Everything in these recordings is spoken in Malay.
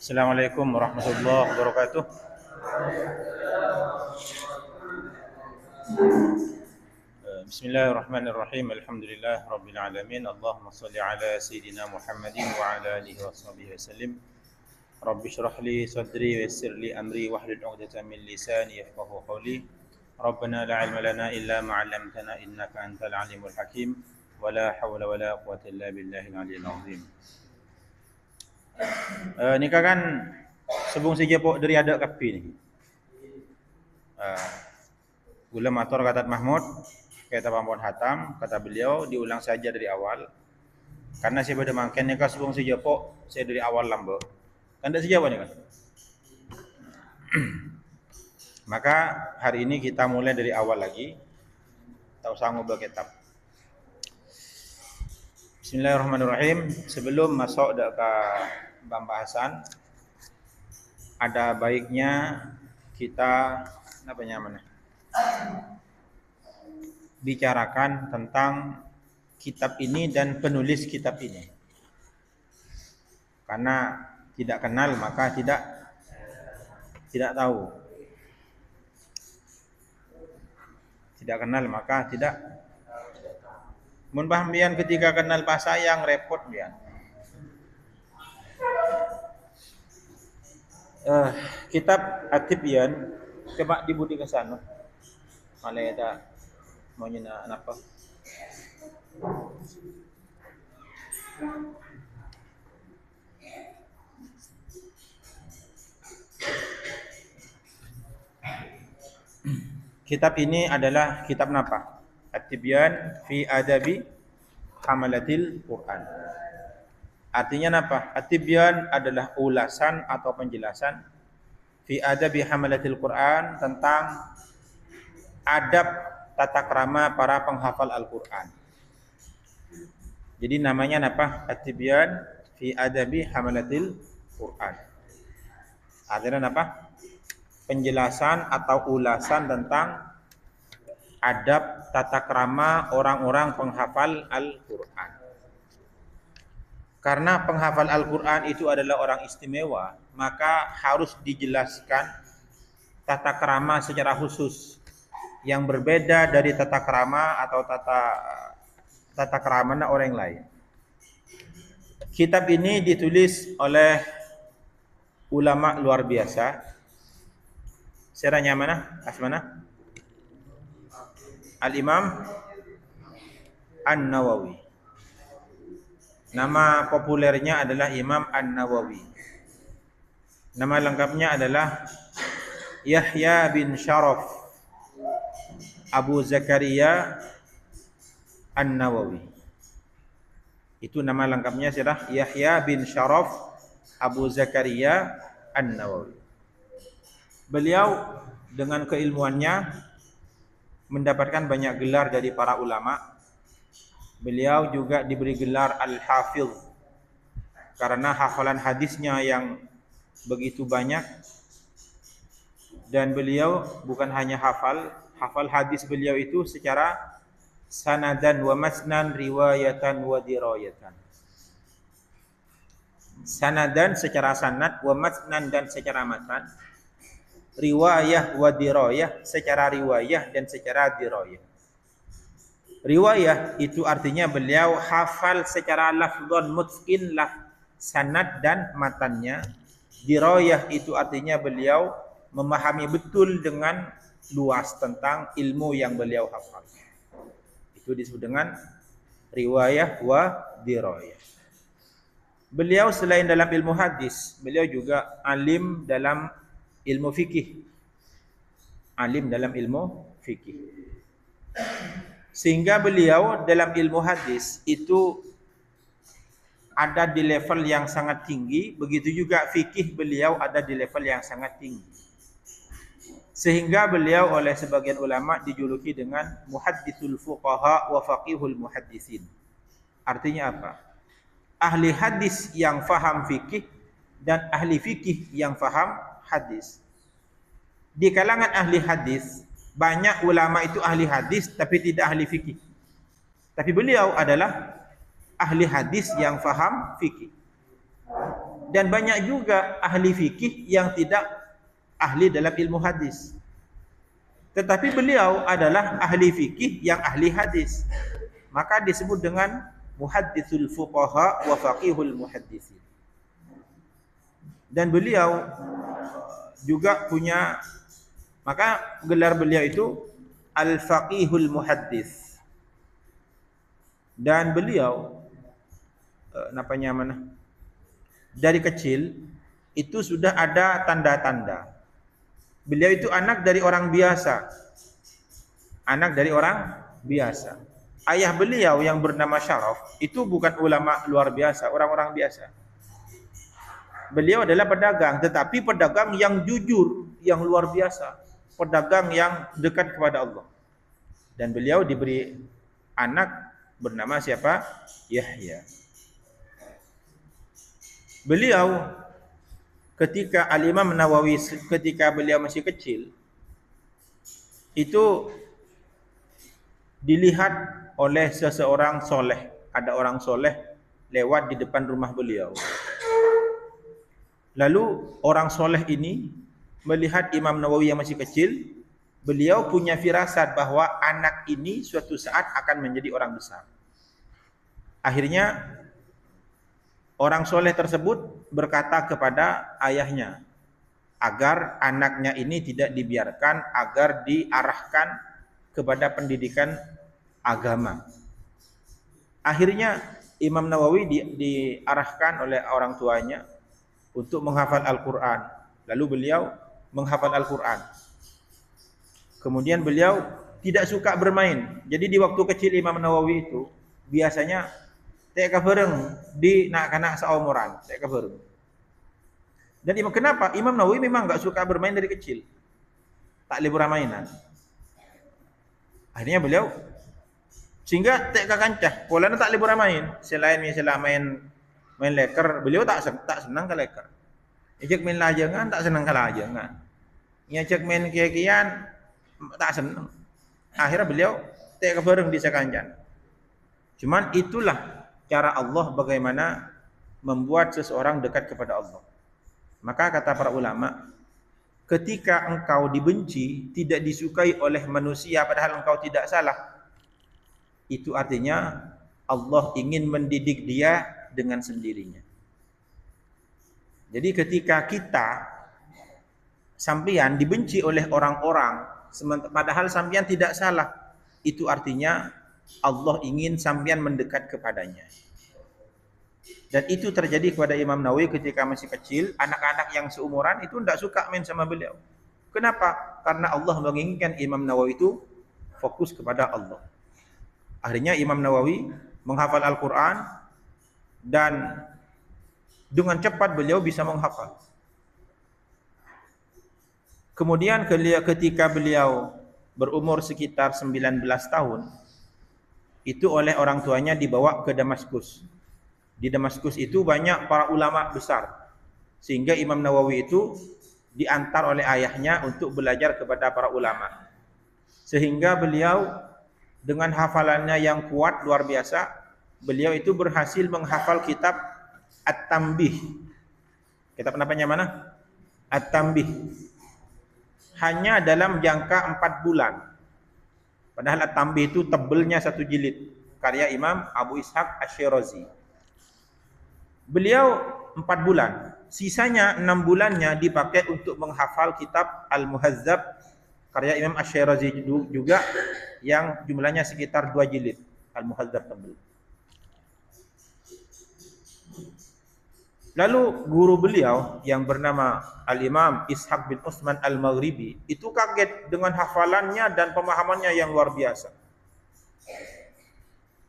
Assalamualaikum warahmatullahi wabarakatuh. Bismillahirrahmanirrahim. Alhamdulillah rabbil alamin. Allahumma shalli ala sayidina Muhammadin wa ala alihi washabihi wasallim. Rabbi shrah li sadri wa yassir li amri wahlul 'uqdatam min lisani yafqahu qawli. Rabbana la 'ilma lana illa ma 'allamtana innaka antal alimul hakim. Wa la hawla wa la quwwata illa billahil 'aliyyil 'azim. Ni kan sebung si jepok dari ada kapi ni. Gula motor kata Mahmud, kata Pampon Hatam, kata beliau diulang saja dari awal. Karena saya pada mangken ni kan sebung si jepok saya dari awal lambo. Kan tak sejawab ni kan. Maka hari ini kita mulai dari awal lagi. Tak usah ngubah kitab. Bismillahirrahmanirrahim. Sebelum masuk ke pembahasan, ada baiknya kita bicarakan tentang kitab ini dan penulis kitab ini. Karena tidak kenal maka tidak tahu. Tidak kenal maka tidak. Mun paham bian ketika kenal bahasa yang repot bian. Kitab At-Tibyan coba dibudi ke sana. Malah ada mau nyena apa? Kitab ini adalah kitab apa? At-Tibyan fi adabi hamalatil Quran. Artinya apa? At-Tibyan adalah ulasan atau penjelasan fi adabi hamalatil Quran tentang adab tata krama para penghafal Al-Quran. Jadi namanya apa? At-Tibyan fi adabi hamalatil Quran. Artinya apa? Penjelasan atau ulasan tentang adab tata krama orang-orang penghafal Al-Quran. Karena penghafal Al-Quran itu adalah orang istimewa, maka harus dijelaskan tata krama secara khusus yang berbeda dari tata krama atau tata krama orang lain. Kitab ini ditulis oleh ulama luar biasa. Seranya mana? Asmana? Al-Imam An-Nawawi. Nama populernya adalah Imam An-Nawawi. Nama lengkapnya adalah Yahya bin Sharaf Abu Zakaria An-Nawawi. Itu nama lengkapnya adalah Yahya bin Sharaf Abu Zakaria An-Nawawi. Beliau dengan keilmuannya mendapatkan banyak gelar dari para ulama. Beliau juga diberi gelar Al-Hafidh karena hafalan hadisnya yang begitu banyak. Dan beliau bukan hanya hafal hadis beliau itu secara sanadan wa masnan, riwayatan wa dirayatan. Sanadan secara sanad, wa masnan dan secara matan, riwayah wa dirayah secara riwayah dan secara dirayah. Riwayah itu artinya beliau hafal secara lafdhan mutqin sanad dan matannya. Dirayah itu artinya beliau memahami betul dengan luas tentang ilmu yang beliau hafal. Itu disebut dengan riwayah wa dirayah. Beliau selain dalam ilmu hadis, beliau juga alim dalam ilmu fikih. Alim dalam ilmu fikih. Sehingga beliau dalam ilmu hadis itu ada di level yang sangat tinggi, begitu juga fikih beliau ada di level yang sangat tinggi. Sehingga beliau oleh sebagian ulama dijuluki dengan muhadditsul fuqaha wa faqihul muhaddisin. Artinya apa? Ahli hadis yang faham fikih dan ahli fikih yang faham hadis. Di kalangan ahli hadis banyak ulama itu ahli hadis tapi tidak ahli fikih. Tapi beliau adalah ahli hadis yang faham fikih. Dan banyak juga ahli fikih yang tidak ahli dalam ilmu hadis. Tetapi beliau adalah ahli fikih yang ahli hadis. Maka disebut dengan muhadditsul fuqaha wa faqihul muhaddisin. Dan beliau juga punya, maka gelar beliau itu al-faqihul muhaddis. Dan beliau dari kecil itu sudah ada tanda-tanda. Beliau itu anak dari orang biasa. Anak dari orang biasa. Ayah beliau yang bernama Syaraf itu bukan ulama luar biasa, orang-orang biasa. Beliau adalah pedagang, tetapi pedagang yang jujur, yang luar biasa. Pedagang yang dekat kepada Allah. Dan beliau diberi anak bernama siapa? Yahya. Beliau ketika Al-Imam Nawawi ketika beliau masih kecil itu dilihat oleh seseorang soleh. Ada orang soleh lewat di depan rumah beliau. Lalu orang soleh ini melihat Imam Nawawi yang masih kecil. Beliau punya firasat bahwa anak ini suatu saat akan menjadi orang besar. Akhirnya orang soleh tersebut berkata kepada ayahnya agar anaknya ini tidak dibiarkan, agar diarahkan kepada pendidikan agama. Akhirnya Imam Nawawi diarahkan oleh orang tuanya untuk menghafal Al-Quran. Lalu beliau menghafal Al-Quran. Kemudian beliau tidak suka bermain. Jadi di waktu kecil Imam Nawawi itu biasanya tak kabareng di nak-nak seumuran, tak kabareng. Dan kenapa? Imam Nawawi memang enggak suka bermain dari kecil. Tak boleh bermainan. Akhirnya beliau sehingga tak kancah, polanya tak boleh bermain. Selain misalnya main leker, beliau tak senang ke leker. Ijek main lajangan tak senang ke lajangan. Ngajak main kian-kian tak senang. Akhirnya beliau tak kabareng di sekancan. Cuman itulah cara Allah bagaimana membuat seseorang dekat kepada Allah. Maka kata para ulama, ketika engkau dibenci, tidak disukai oleh manusia padahal engkau tidak salah, itu artinya Allah ingin mendidik dia dengan sendirinya. Jadi ketika kita sampean dibenci oleh orang-orang padahal sampean tidak salah, itu artinya Allah ingin sampean mendekat kepadanya. Dan itu terjadi kepada Imam Nawawi ketika masih kecil. Anak-anak yang seumuran itu tidak suka main sama beliau. Kenapa? Karena Allah menginginkan Imam Nawawi itu fokus kepada Allah. Akhirnya Imam Nawawi menghafal Al-Quran dan dengan cepat beliau bisa menghafal. Kemudian ketika beliau berumur sekitar 19 tahun, itu oleh orang tuanya dibawa ke Damaskus. Di Damaskus itu banyak para ulama besar. Sehingga Imam Nawawi itu diantar oleh ayahnya untuk belajar kepada para ulama. Sehingga beliau dengan hafalannya yang kuat luar biasa, beliau itu berhasil menghafal kitab At-Tanbih. Kitab namanya mana? At-Tanbih. Hanya dalam jangka 4 bulan. Padahal At-Tanbih itu tebelnya 1 jilid. Karya Imam Abu Ishaq Asy-Syirazi. Beliau 4 bulan. Sisanya 6 bulannya dipakai untuk menghafal kitab Al-Muhazzab. Karya Imam Asy-Syirazi juga yang jumlahnya sekitar 2 jilid. Al-Muhazzab tebel. Lalu guru beliau yang bernama Al-Imam Ishaq bin Utsman Al-Maghribi itu kaget dengan hafalannya dan pemahamannya yang luar biasa.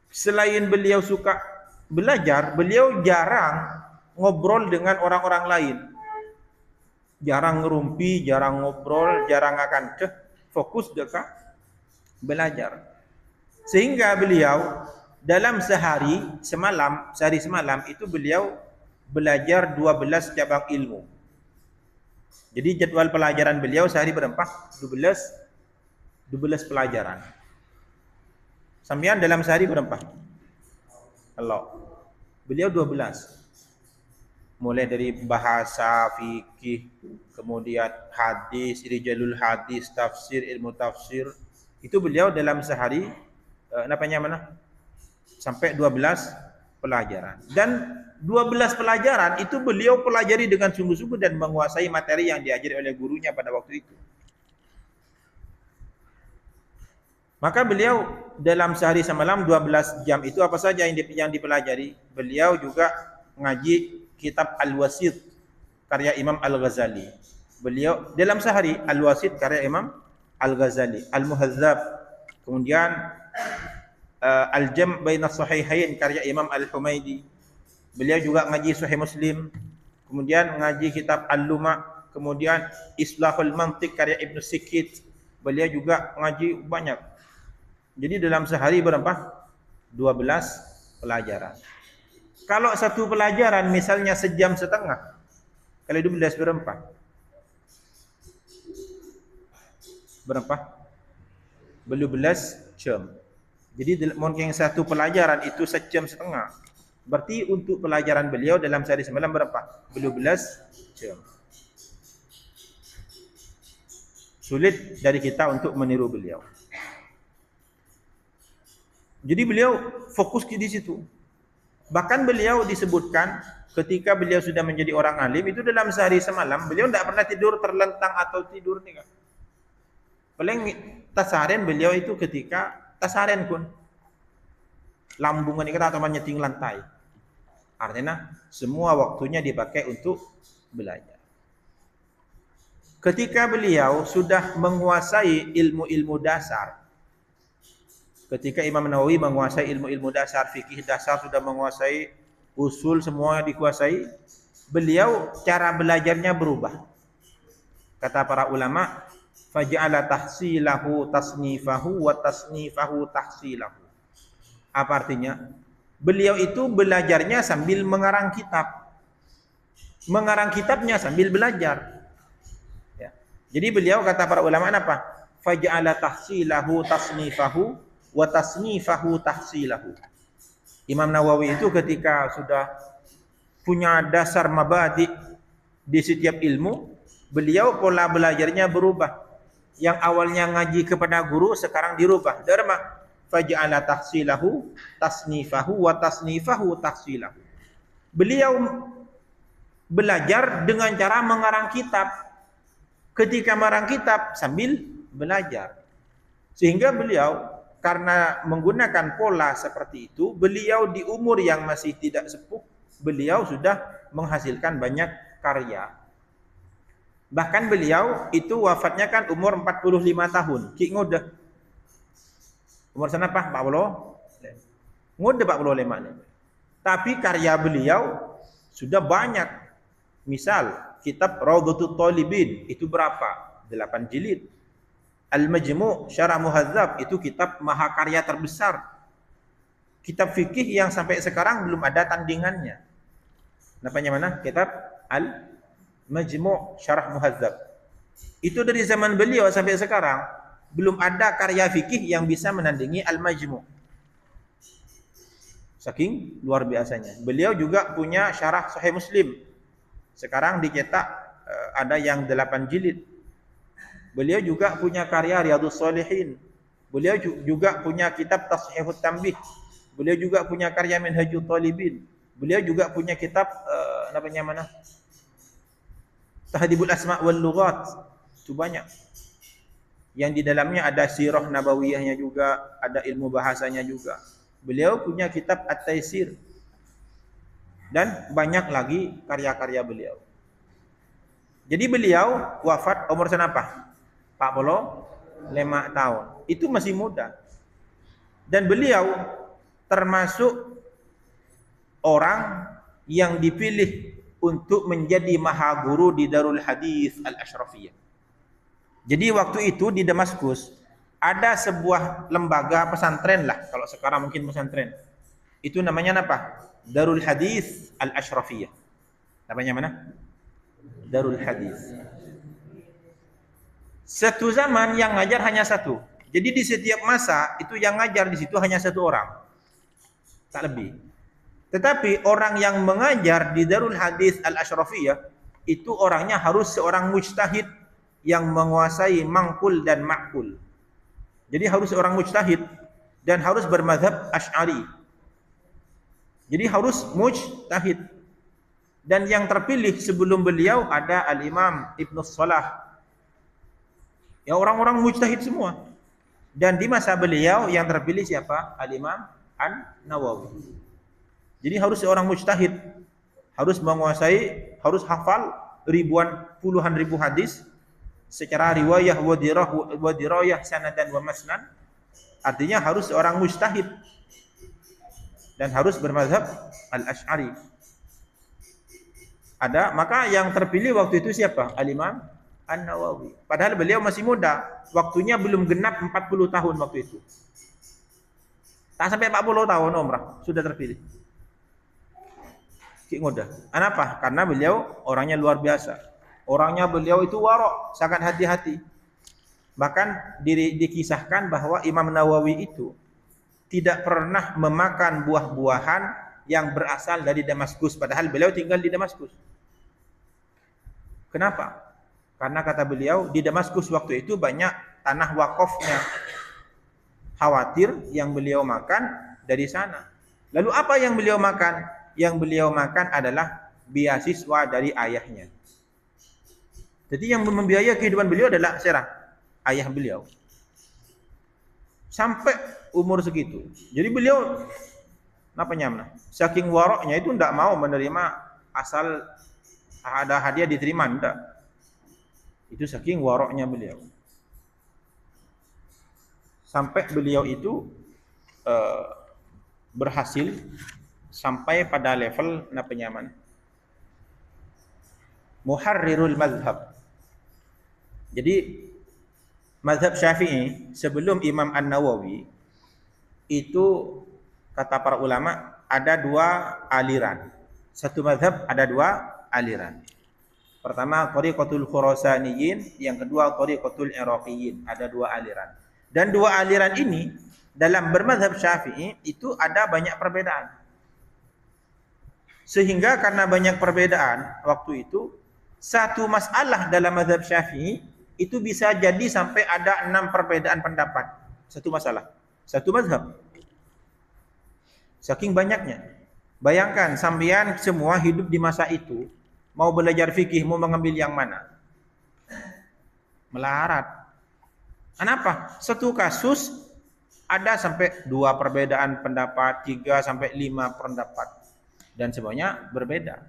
Selain beliau suka belajar, beliau jarang ngobrol dengan orang-orang lain. Jarang ngerumpi, jarang ngobrol, jarang akan fokus dekat belajar. Sehingga beliau dalam sehari semalam itu beliau belajar 12 cabang ilmu. Jadi jadwal pelajaran beliau sehari berapa? 12 pelajaran. Sampean dalam sehari berapa? Kalau beliau 12. mulai dari bahasa, fikih, kemudian hadis, rijalul hadis, tafsir, ilmu tafsir. Itu beliau dalam sehari sampai 12 pelajaran. Dan 12 pelajaran itu beliau pelajari dengan sungguh-sungguh dan menguasai materi yang diajari oleh gurunya pada waktu itu. Maka beliau dalam sehari semalam 12 jam itu apa saja yang dipelajari? Beliau juga ngaji kitab Al-Wasit karya Imam Al-Ghazali. Beliau dalam sehari Al-Wasit karya Imam Al-Ghazali, Al-Muhadzab, kemudian Al-Jam' Baina Sahihain karya Imam Al-Humaidi. Beliau juga ngaji Sahih Muslim, kemudian ngaji kitab Al-Luma, kemudian Islahul Mantiq karya Ibnu Sikit. Beliau juga ngaji banyak. Jadi dalam sehari berapa? 12 pelajaran. Kalau satu pelajaran misalnya sejam setengah, kali 12 berapa? Berapa? 12 jam. Jadi mungkin satu pelajaran itu sejam setengah. Berarti untuk pelajaran beliau dalam sehari semalam berapa? 12 jam. Sulit dari kita untuk meniru beliau. Jadi beliau fokus di situ. Bahkan beliau disebutkan ketika beliau sudah menjadi orang alim itu dalam sehari semalam beliau tidak pernah tidur terlentang atau tidur nih kan. Paling tasaren beliau itu ketika tasaren pun lambungan ini atau menyeting lantai. Artinya semua waktunya dipakai untuk belajar. Ketika beliau sudah menguasai ilmu-ilmu dasar, ketika Imam Nawawi menguasai ilmu-ilmu dasar, fikih dasar sudah menguasai, usul semua dikuasai, beliau cara belajarnya berubah. Kata para ulama, faja'ala tahsilahu tasnifahu wa tasnifahu tahsilahu. Apa artinya? Beliau itu belajarnya sambil mengarang kitab. Mengarang kitabnya sambil belajar. Ya. Jadi beliau kata para ulama apa? Faja'ala tahsilahu tasnifahu wa tasnifahu tahsilahu. Imam Nawawi itu ketika sudah punya dasar mabadi di setiap ilmu, beliau pola belajarnya berubah. Yang awalnya ngaji kepada guru sekarang dirubah. Dharma faj'ala tahsilahu tasnifahu wa tasnifahu tahsilahu. Beliau belajar dengan cara mengarang kitab. Ketika mengarang kitab sambil belajar. Sehingga beliau karena menggunakan pola seperti itu, beliau di umur yang masih tidak sepuh, beliau sudah menghasilkan banyak karya. Bahkan beliau itu wafatnya kan umur 45 tahun. Ki ngodah. Umur sana apa? 40. Ngodah 45 nih. Tapi karya beliau sudah banyak. Misal, kitab Raudhatul Talibin itu berapa? 8 jilid. Al-Majmu' Syarah Muhadzab itu kitab mahakarya terbesar. Kitab fikih yang sampai sekarang belum ada tandingannya. Namanya mana? Kitab Al-Majmu' Syarah Muhadzab. Itu dari zaman beliau sampai sekarang belum ada karya fikih yang bisa menandingi Al-Majmu'. Saking luar biasanya. Beliau juga punya Syarah Sahih Muslim. Sekarang dicetak ada yang 8 jilid. Beliau juga punya karya Riyadhus Shalihin. Beliau juga punya kitab Tashihut Tanbih. Beliau juga punya karya Minhajul Talibin. Beliau juga punya kitab Tahdhibul Asma' wal Lughat. Itu banyak. Yang di dalamnya ada sirah nabawiyahnya juga, ada ilmu bahasanya juga. Beliau punya kitab At-Taisir. Dan banyak lagi karya-karya beliau. Jadi beliau wafat umur berapa? 45 tahun. Itu masih muda. Dan beliau termasuk orang yang dipilih untuk menjadi maha guru di Darul Hadis Al-Ashrafiyah. Jadi waktu itu di Damaskus ada sebuah lembaga pesantren lah, kalau sekarang mungkin pesantren. Itu namanya apa? Darul Hadis Al-Ashrafiyah. Namanya mana? Darul Hadis. Satu zaman yang ngajar hanya satu. Jadi di setiap masa itu yang ngajar di situ hanya satu orang. Tak lebih. Tetapi orang yang mengajar di Darul Hadis Al-Ashrafiyah itu orangnya harus seorang mujtahid yang menguasai mangkul dan ma'kul. Jadi harus seorang mujtahid dan harus bermazhab Asy'ari. Jadi harus mujtahid. Dan yang terpilih sebelum beliau ada Al-Imam Ibnu Shalah. Ya orang-orang mujtahid semua. Dan di masa beliau yang terpilih siapa? Al-Imam An-Nawawi. Jadi harus seorang mujtahid, harus menguasai, harus hafal puluhan ribu hadis secara riwayah wa dirayah sanadan wa masnan. Artinya harus seorang mujtahid dan harus bermazhab Al-Asy'ari. Maka yang terpilih waktu itu siapa? Al-Imam An-Nawawi. Padahal beliau masih muda, waktunya belum genap 40 tahun waktu itu. Tak sampai 40 tahun umrah sudah terpilih. Mudah. Kenapa? Karena beliau orangnya luar biasa. Orangnya beliau itu warok, sangat hati-hati. Bahkan dikisahkan bahwa Imam Nawawi itu tidak pernah memakan buah-buahan yang berasal dari Damaskus, padahal beliau tinggal di Damaskus. Kenapa? Karena kata beliau di Damaskus waktu itu banyak tanah wakafnya. Khawatir yang beliau makan dari sana. Lalu apa yang beliau makan? Yang beliau makan adalah beasiswa dari ayahnya. Jadi yang membiayai kehidupan beliau adalah ayah beliau. Sampai umur segitu. Jadi beliau saking waroknya itu tidak mau menerima asal ada hadiah diterima, enggak. Itu saking waroknya beliau. Sampai beliau itu berhasil sampai pada level muharrirul mazhab. Jadi mazhab Syafi'i sebelum Imam An-Nawawi itu kata para ulama ada dua aliran. Satu mazhab ada dua aliran. Pertama thariqatul Khurasaniyin, yang kedua thariqatul Iraqiyin. Ada dua aliran. Dan dua aliran ini dalam bermazhab Syafi'i itu ada banyak perbedaan. Sehingga karena banyak perbedaan waktu itu, satu masalah dalam mazhab Syafi'i itu bisa jadi sampai ada 6 perbedaan pendapat. Satu masalah, satu mazhab. Saking banyaknya. Bayangkan sampean semua hidup di masa itu, mau belajar fikih, mau mengambil yang mana? Melarat. Kenapa? Satu kasus ada sampai 2 perbedaan pendapat, 3 sampai 5 pendapat. Dan semuanya berbeda.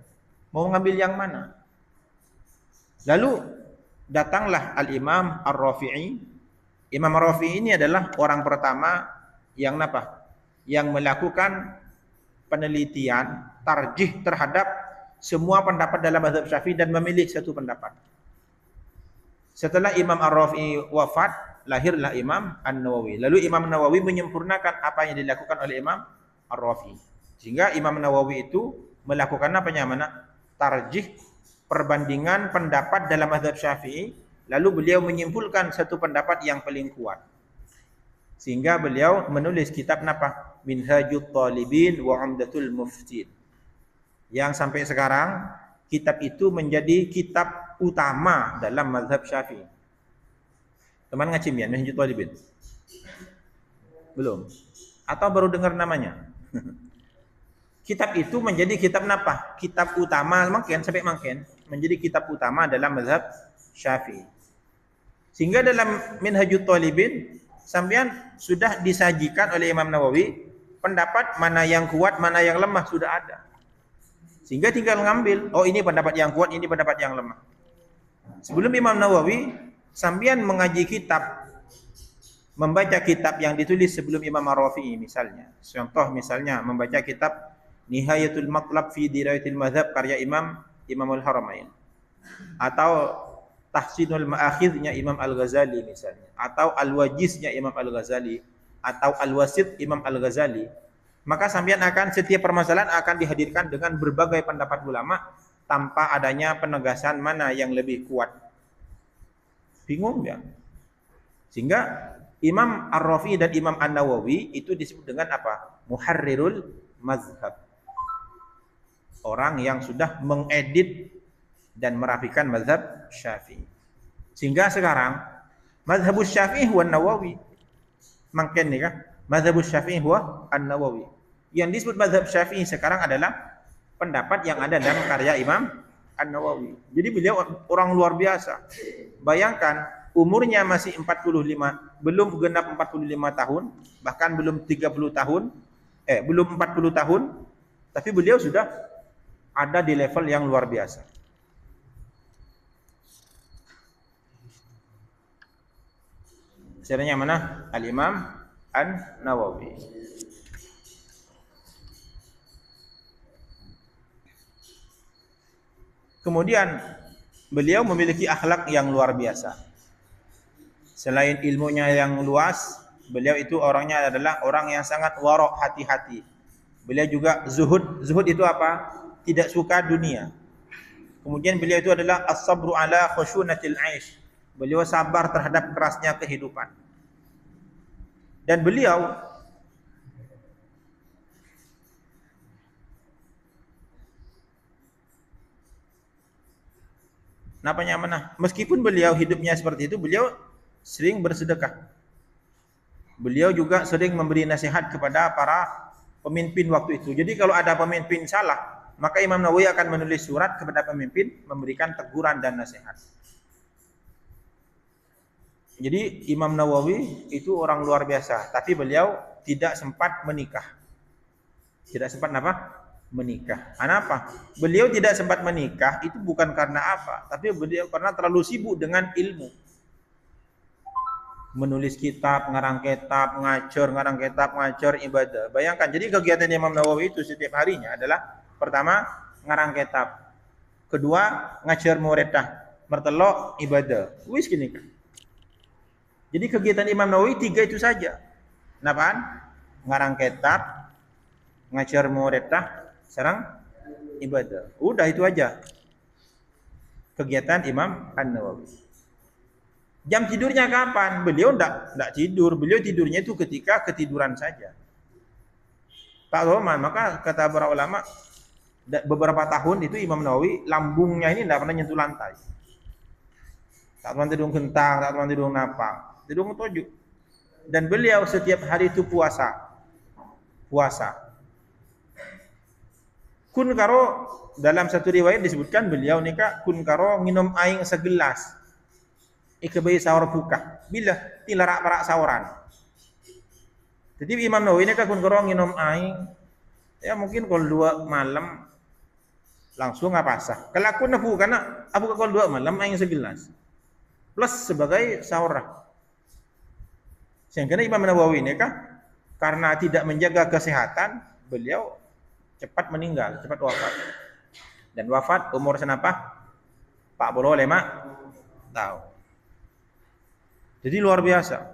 Mau mengambil yang mana? Lalu datanglah Al-Imam Ar-Rafi'i. Imam Ar-Rafi'i ini adalah orang pertama yang yang melakukan penelitian tarjih terhadap semua pendapat dalam mazhab Syafi'i dan memilih satu pendapat. Setelah Imam Ar-Rafi'i wafat, lahirlah Imam An-Nawawi. Lalu Imam Nawawi menyempurnakan apa yang dilakukan oleh Imam Ar-Rafi'i. Sehingga Imam Nawawi itu melakukan tarjih, perbandingan pendapat dalam mazhab Syafi'i, lalu beliau menyimpulkan satu pendapat yang paling kuat. Sehingga beliau menulis kitab Minhajut Talibin wa Umdatul Muftin. Yang sampai sekarang kitab itu menjadi kitab utama dalam mazhab Syafi'i. Teman ngacim ya Minhajut Talibin? Belum? Atau baru dengar namanya? Kitab itu menjadi kitab kitab utama menjadi kitab utama dalam mazhab Syafi'i. Sehingga dalam Minhajut Talibin sampean sudah disajikan oleh Imam Nawawi pendapat mana yang kuat, mana yang lemah sudah ada. Sehingga tinggal ngambil, oh ini pendapat yang kuat, ini pendapat yang lemah. Sebelum Imam Nawawi, sampean mengaji kitab, membaca kitab yang ditulis sebelum Imam Ar-Rafi'i misalnya. Contoh misalnya membaca kitab Nihayatul Matlab fi Dirayatil Mazhab karya Imamul Haramain, atau Tahsinul Ma'akhidnya Imam Al-Ghazali misalnya, atau Al-Wajiznya Imam Al-Ghazali, atau Al-Wasit Imam Al-Ghazali. Maka sampean setiap permasalahan akan dihadirkan dengan berbagai pendapat ulama tanpa adanya penegasan mana yang lebih kuat. Bingung ya? Sehingga Imam Ar-Rafi'i dan Imam An-Nawawi itu disebut dengan Muharrirul Mazhab. orang yang sudah mengedit dan merapikan mazhab Syafi'i. Sehingga sekarang mazhab Syafi'i huwa Nawawi. Makin nih kan, mazhab Syafi'i huwa An-Nawawi. Yang disebut mazhab Syafi'i sekarang adalah pendapat yang ada dalam karya Imam An-Nawawi. Jadi beliau orang luar biasa. Bayangkan umurnya masih 45, belum genap 45 tahun, bahkan belum 30 tahun, belum 40 tahun, tapi beliau sudah ada di level yang luar biasa. Sebenarnya mana? Al-Imam An-Nawawi. Kemudian beliau memiliki akhlak yang luar biasa. Selain ilmunya yang luas, beliau itu orangnya adalah orang yang sangat warok, hati-hati. Beliau juga zuhud. Zuhud itu apa? Tidak suka dunia. Kemudian beliau itu adalah as-sabru ala khushunatil aish. Beliau sabar terhadap kerasnya kehidupan. Dan beliau napanya mana? Meskipun beliau hidupnya seperti itu, beliau sering bersedekah. Beliau juga sering memberi nasihat kepada para pemimpin waktu itu. Jadi kalau ada pemimpin salah, maka Imam Nawawi akan menulis surat kepada pemimpin memberikan teguran dan nasihat. Jadi Imam Nawawi itu orang luar biasa, tapi beliau tidak sempat menikah. Tidak sempat apa? Menikah. Kenapa? Beliau tidak sempat menikah itu bukan karena apa, tapi beliau karena terlalu sibuk dengan ilmu. Menulis kitab, ngarang kitab, ngajar ibadah. Bayangkan, jadi kegiatan Imam Nawawi itu setiap harinya adalah pertama ngarang kitab, kedua ngajar muriddah, mertelok ibadah. Wis gini kan. Jadi kegiatan Imam Nawawi 3 itu saja. Napaan? Ngarang kitab, ngajar muriddah, sareng ibadah. Udah itu aja. Kegiatan Imam An-Nawawi. Jam tidurnya kapan? Beliau enggak tidur. Beliau tidurnya itu ketika ketiduran saja. Tak lama, maka kata para ulama beberapa tahun itu Imam Nawawi lambungnya ini enggak pernah nyentuh lantai. Tak pernah tidur kentang, tak pernah tidur napang, tidur tojuk. Dan beliau setiap hari itu puasa. Kun karo dalam satu riwayat disebutkan beliau nikah kun karo nginum aing segelas. Ikebai sahur buka. Bila tilarak parak sahuran. Jadi Imam Nawawi nikah kun karo nginum aing. Ya mungkin kalau 2 malam langsung apa sah. Kalau aku nabu karena aku kalau 2 malam aing segelas. Plus sebagai sahur. Sehingga Imam Nawawi nikah karena tidak menjaga kesehatan, beliau cepat meninggal, cepat wafat. Dan wafat umur senapa? 45 tahun. Jadi luar biasa.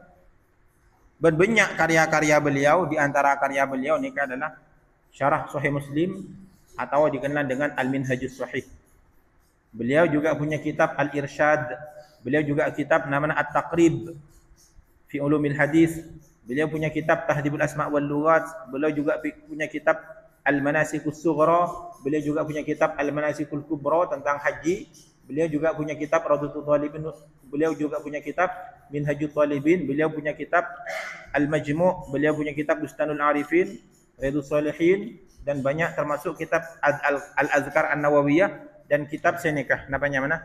Banyak karya-karya beliau, di antara karya beliau ini adalah Syarah Sahih Muslim atau dikenal dengan Al-Minhajus Sahih. Beliau juga punya kitab Al-Irsyad. Beliau juga kitab namanya At-Taqrib fi Ulumil Hadis. Beliau punya kitab Tahdhibul Asma' wal Lughat. Beliau juga punya kitab Al-Manasikus Sughra. Beliau juga punya kitab Al-Manasikul Kubra tentang haji. Beliau juga punya kitab Rawdatul Talibin. Beliau juga punya kitab Minhajut Talibin. Beliau punya kitab Al-Majmu'. Beliau punya kitab Bustanul Arifin, Riyadhus Shalihin, dan banyak termasuk kitab Al-Azkar An-Nawawiyah dan kitab Senekah. Namanya mana?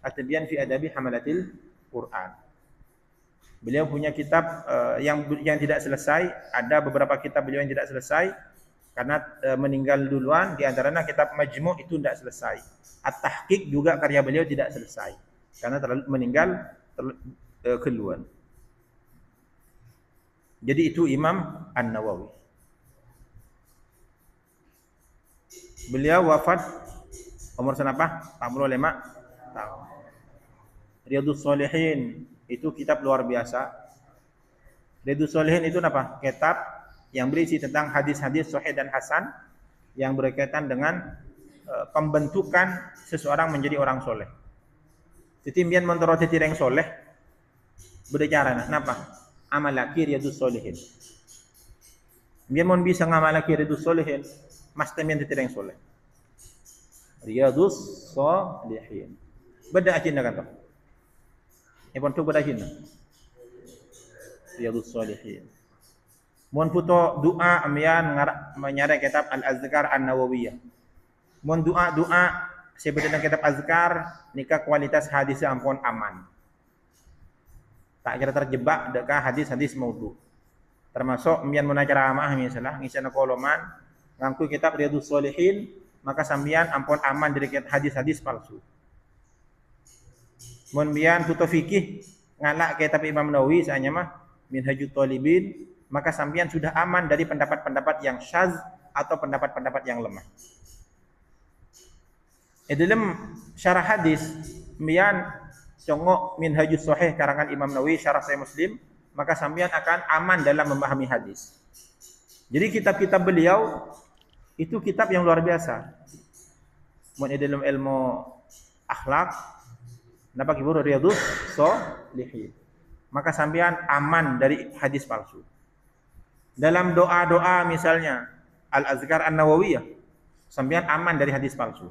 At-Tibyan fi Adabi Hamalatil Quran. Beliau punya kitab yang tidak selesai. Ada beberapa kitab beliau yang tidak selesai karena meninggal duluan. Di antaranya kitab Majmu' itu tidak selesai. At-Tahqiq juga karya beliau tidak selesai karena meninggal keluar. Jadi itu Imam An-Nawawi. Beliau wafat umur senapa? 45 tahun. Riyadhus Shalihin itu kitab luar biasa. Riyadhus Shalihin itu apa? Kitab yang berisi tentang hadis-hadis sahih dan hasan yang berkaitan dengan pembentukan seseorang menjadi orang soleh. Titimbian mentoro titireng soleh berbicara kenapa? Amalaki Riyadhus Shalihin. Biar mon bisa ngamalaki Riyadhus Shalihin, mas temian titireng soleh. Riyadhus Shalihin. Beda acin kan tu. Ipon tu beda acin. Riyadhus Shalihin. Mun puto doa ambian menyare kitab Al-Azkar An-Nawawiyah. Mun doa sebenarnya kitab Azkar nikah kualitas hadis ampun aman. Tak kira terjebak dekat hadis-hadis maudhu. Termasuk ambian mun ceramah misalnya ngisana koloman ngangku kitab Riyadhus Shalihin, maka sambian ampun aman dari hadis-hadis palsu. Mun ambian puto fikih ngalak kitab Imam Nawawi saanya mah Minhajut Thalibin, maka sambian sudah aman dari pendapat-pendapat yang syaz atau pendapat-pendapat yang lemah. Dalam syarah hadis, sambian congok Minhajus Sahih karangan Imam Nawawi syarah Sahih Muslim, maka sambian akan aman dalam memahami hadis. Jadi kitab-kitab beliau itu kitab yang luar biasa. Mun dalam ilmu akhlak, napa kibur Riyadhus Shalihin. Maka sambian aman dari hadis palsu. Dalam doa-doa misalnya Al-Azkar An-Nawawiyah, sambian aman dari hadis palsu.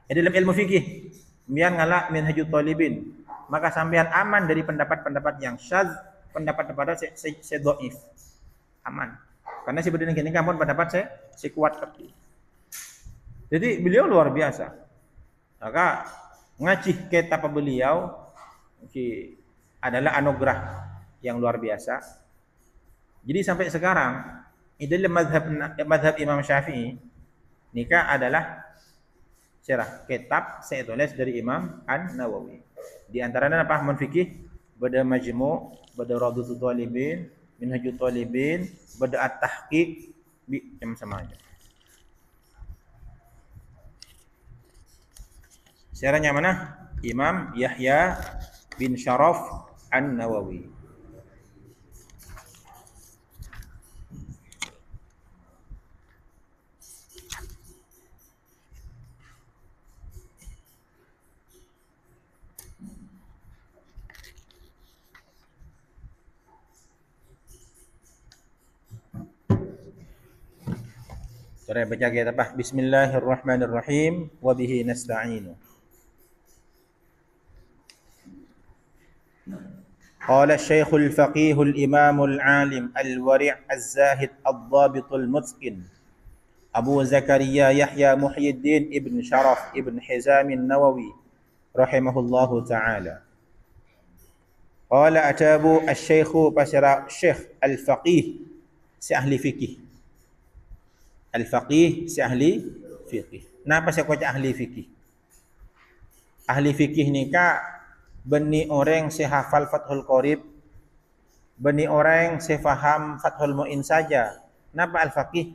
Dalam ilmu fikih, sambian ngalak Minhajut Thalibin, maka sambian aman dari pendapat-pendapat yang syaz, pendapat-pendapat saya dhaif. Aman. Karena sebenarnya gini kan pendapat saya kuat kaki. Jadi beliau luar biasa. Maka ngaji kitab beliau adalah anugerah yang luar biasa. Jadi sampai sekarang dalam mazhab Imam Syafi'i nikah adalah syarah kitab saya tulis dari Imam An-Nawawi. Di antaranya apa? Fikih, bada Majmu', bada Rawdatul Thalibin, Minhajut Thalibin, bada At-Tahqiq, sama aja. Syarahnya mana? Imam Yahya bin Syaraf An-Nawawi. Cara baca kita apa? Bismillahirrahmanirrahim wa bihi nasta'inu. قال الشيخ الفقيه الإمام العالم الورع الزاهد الضابط المتقن أبو زكريا يحيى محي الدين ابن شرف ابن حزام النووي رحمه الله تعالى قال أتابو الشيخ بشر الشيخ الفقيه سأهل فقه الفقيه سأهل فقه. Kenapa saya kata ahli fikih? Ahli fikih ni beni orang sehafal Fathul Qorib, beni orang sefaham Fathul Mu'in saja. Napa al-faqih?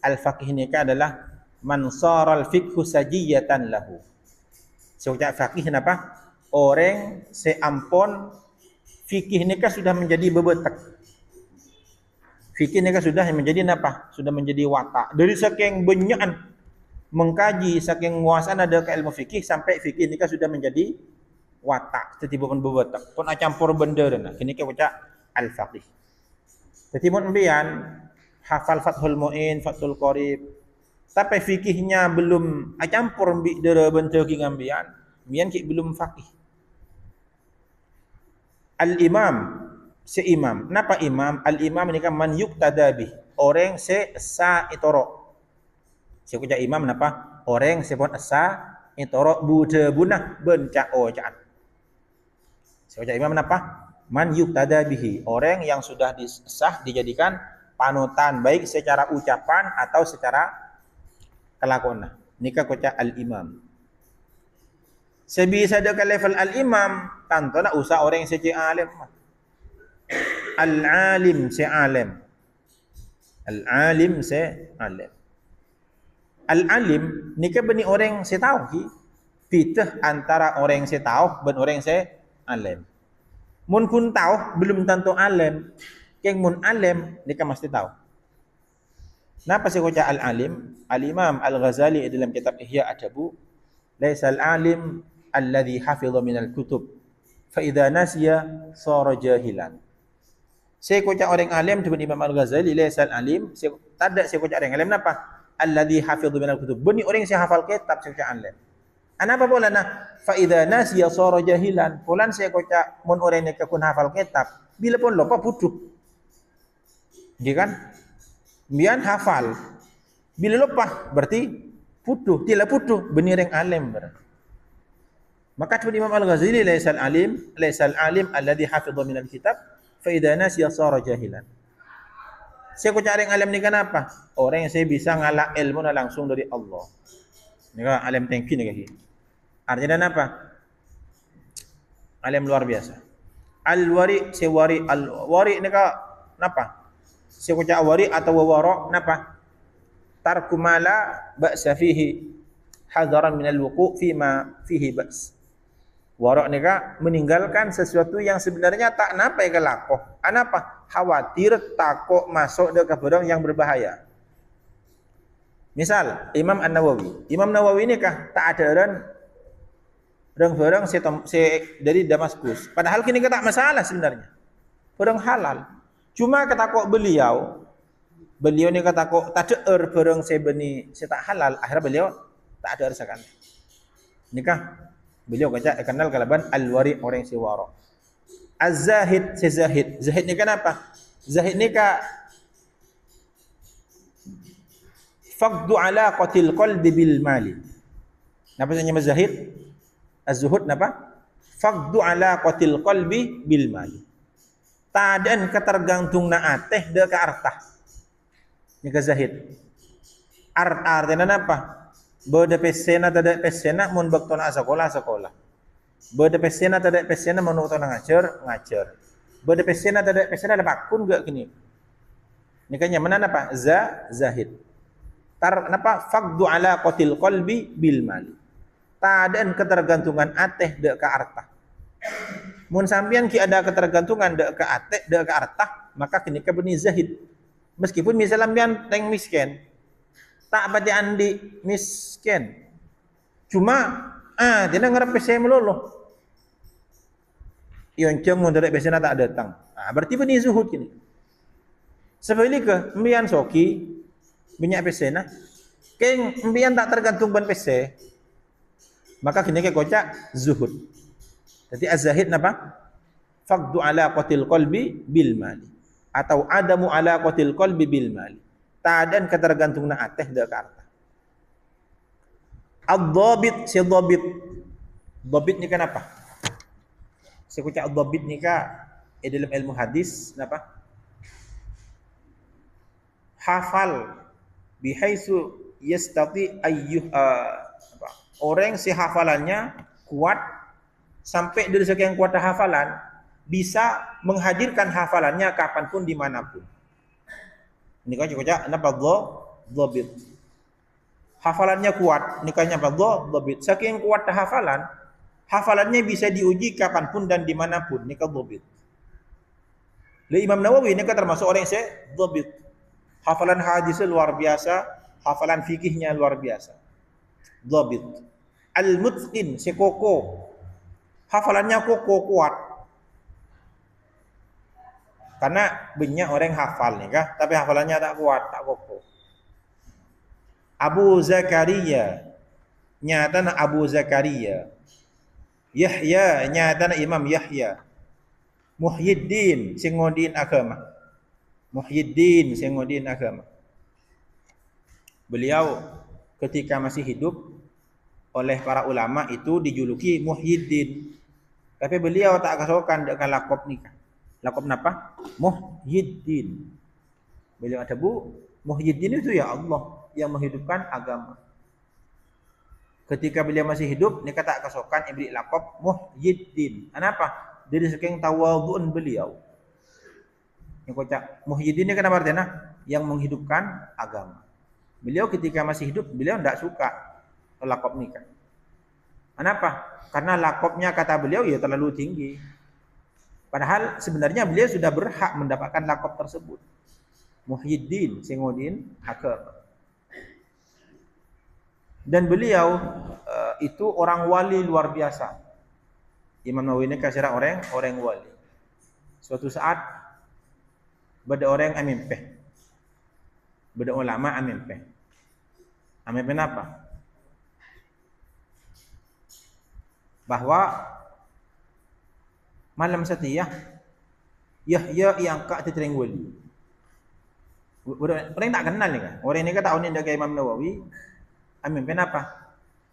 Al-faqih ni adalah man saral fiqhu sajiyatan lahu. Seucap faqih napa? Orang seampun fikih ni sudah menjadi bebetak. Fikih ni sudah menjadi napa? Sudah menjadi watak. Dari saking banyakan mengkaji, saking nguasaan ada ke ilmu fikih sampai fikih ni sudah menjadi watak, setiap pun berwatak, pun campur benda dah. Kini kita baca al-faqih. Jadi mun ambian hafal Fathul Mu'in, Fathul Qorib, tapi fikihnya belum campur dera bentuk ngambian, mian ki belum faqih. Al-imam, seimam. Kenapa imam? Al-imam ni kan man yuqtada bih, orang sa itoro. Saya baca imam kenapa? Orang sebut sa itoro buta bunah bencak ocan. Saya imam kenapa? Man yuqtada bihi, orang yang sudah disah dijadikan panutan baik secara ucapan atau secara kelakuan. Nikah kota al-imam. Sebisa dekat level al-imam, tantolah usah orang yang seje alim. Al-alim se'alim. Al-alim se'alim. Al-alim nikah beni orang setahu ki fitah antara orang setahu dan orang alim. Mun kun tahu belum tentu alim. Keng mun alim nikah mesti tahu. Napa saya baca al-alim? Al-Imam Al-Ghazali dalam kitab Ihya Adabu, laisa al-alim alladhi hafidha min al-kutub fa idza nasiya sara jahilan. Saya baca orang alim dengan Imam Al-Ghazali laisa al-alim, saya tak ada saya baca orang alim napa? alladhi hafidhu minal kutub. Beni orang yang hafal kitab saya alim. Anapa pula nah? Fa idza nasiya sara jahilan. Pulan saya kocak mun orang yang kun hafal kitab, bila pun lupa putuh. Dia kan? Bian hafal. Bila lupa berarti putuh, tidak putuh beni orang alim berarti. Maka kata Imam Al-Ghazali laisal alim alladhi hafidha minal kitab fa idza nasiya sara jahilan. Saya kocak orang alim ni kenapa? Orang yang saya bisa ngalak ilmu langsung dari Allah. Ni kan alim tengki ni kaki. Artinya apa? Alim luar biasa. Al-wari sewari al-wari ni ka napa? Saya kocak wari atau wara napa? Tarku mala ba'sa fihi hadaran min al-wuqu' fi ma fihi ba's. Wara ni ka meninggalkan sesuatu yang sebenarnya tak napa yang lakoh. Anapa? Khawatir takut masuk ke barang yang berbahaya. Misal Imam An-Nawawi. Imam Nawawi ni kah tak ada barang dari Damaskus. Padahal kini tak masalah sebenarnya. Barang halal. Cuma ketakut beliau ni ketakut tak ada barang sebeni tak halal. Akhirnya beliau tak ada rasakan. Nikah beliau kenal kalaban al-wari orang si wara. Az-zahid si zahid. Zahid ni kenapa? Zahid ni ka faqdu alaqatil qalbi bil mali. Napa sebenarnya zahid? Az-zuhud napa? Faqdu alaqatil qalbi bil mali. Tadan ketergantungna ateh de ka harta. Ni ka zahid. Artinya napa? Beda pesena tada pesena mun baktona sekolah. Beda pesena tada pesena mun baktona ngajar. Beda pesena tada pesena ada bakun gak kini. Ni kanya mana napa? Zahid. Napa? Faqdu ala qatil qalbi bil mali. Tadan ketergantungan ateh de ka harta. Mun sampean ki ada ketergantungan de ka ateh de ka harta, maka kini ka beni zahid. Meskipun misalnya sampean teng miskin, tak pada andi miskin. Cuma dia ngarep pese melolo. Yonceng mun dari pesena tak datang. Berarti beni zuhud kini. Sebaliknya mbian soki banyak pesena, keng mbian tak tergantung ban pese. Maka kini ke kocak zuhud. Jadi az-zahid napa? Faqdu ala qatil qalbi bil mali atau adamu ala qatil qalbi bil mali. Tadan ketergantungna ateh de ka harta. Ad-dhabit si dhabit. Dhabit ni kenapa? Saya kocak ad-dhabit ni ka dalam ilmu hadis napa? Hafal bihaitsu yastati ayyuh orang si hafalannya kuat sampai dari sekian kuat hafalan bisa menghadirkan hafalannya kapanpun dimanapun. Ini kan kocak napa dhabit. Hafalannya kuat, nikahnya apa? Dhabit. Saking kuat hafalannya bisa diuji kapanpun dan dimanapun. Nikah dhabit. Imam Nawawi ini kan termasuk orang yang dhabit. Hafalan hadisnya luar biasa, hafalan fikihnya luar biasa. Dhabit. Al-mutqin, si koko. Hafalannya koko kuat. Karena banyak orang hafal nih kah, tapi hafalannya tak kuat, tak kokoh. Abu Zakaria, nyatana Abu Zakaria. Yahya, nyatana Imam Yahya. Muhyiddin, singodin agama. Muhyiddin, singodin agama. Beliau ketika masih hidup oleh para ulama itu dijuluki Muhyiddin. Tapi beliau tak kasokan dengan lakop nikah. Lakop napa? Muhyiddin. Beliau ada Muhyiddin itu ya Allah yang menghidupkan agama. Ketika beliau masih hidup, ni kata kasokan ibri lakop Muhyiddin. Kenapa? Dari saking tawadhu'un beliau. Yang kocak Muhyiddin ni kenapa artinya? Yang menghidupkan agama. Beliau ketika masih hidup, beliau tidak suka lakop nikah. Kenapa? Karena lakopnya kata beliau ya terlalu tinggi. Padahal sebenarnya beliau sudah berhak mendapatkan lakop tersebut. Muhyiddin, singodin agama. Dan beliau itu orang wali luar biasa. Imam Nawawi ini kasih orang wali. Suatu saat beda orang amimpeh. Beda ulama amimpeh. Amin kenapa? Bahwa malam setia Yahya yang kak tereng wali. Orang tak kenal ni kan. Orang ni kan tahu ni dia Imam Nawawi. Amin kenapa?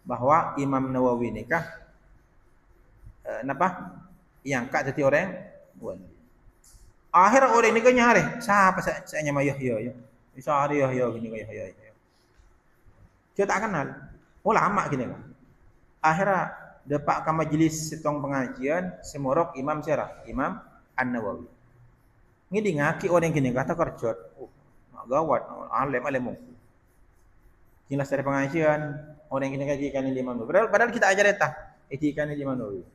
Bahwa Imam Nawawi ni kah kenapa? Yang kak jadi orang wali. Akhir orang ni kan nyari, siapa saya nama Yahya ya. Bisa hari Yahya gini kan Yahya. Dia tak kenal. Ulama gini kan. Akhirnya dapat ke majlis setong pengajian semorok Imam Syarah, Imam An-Nawawi. Ngidi ngaki orang gini kata kerjot. Gawat, alim mungkin. Jelas dari pengajian orang gini kaki kan Imam Nawawi. Padahal kita ajar eta, etikan Imam Nawawi.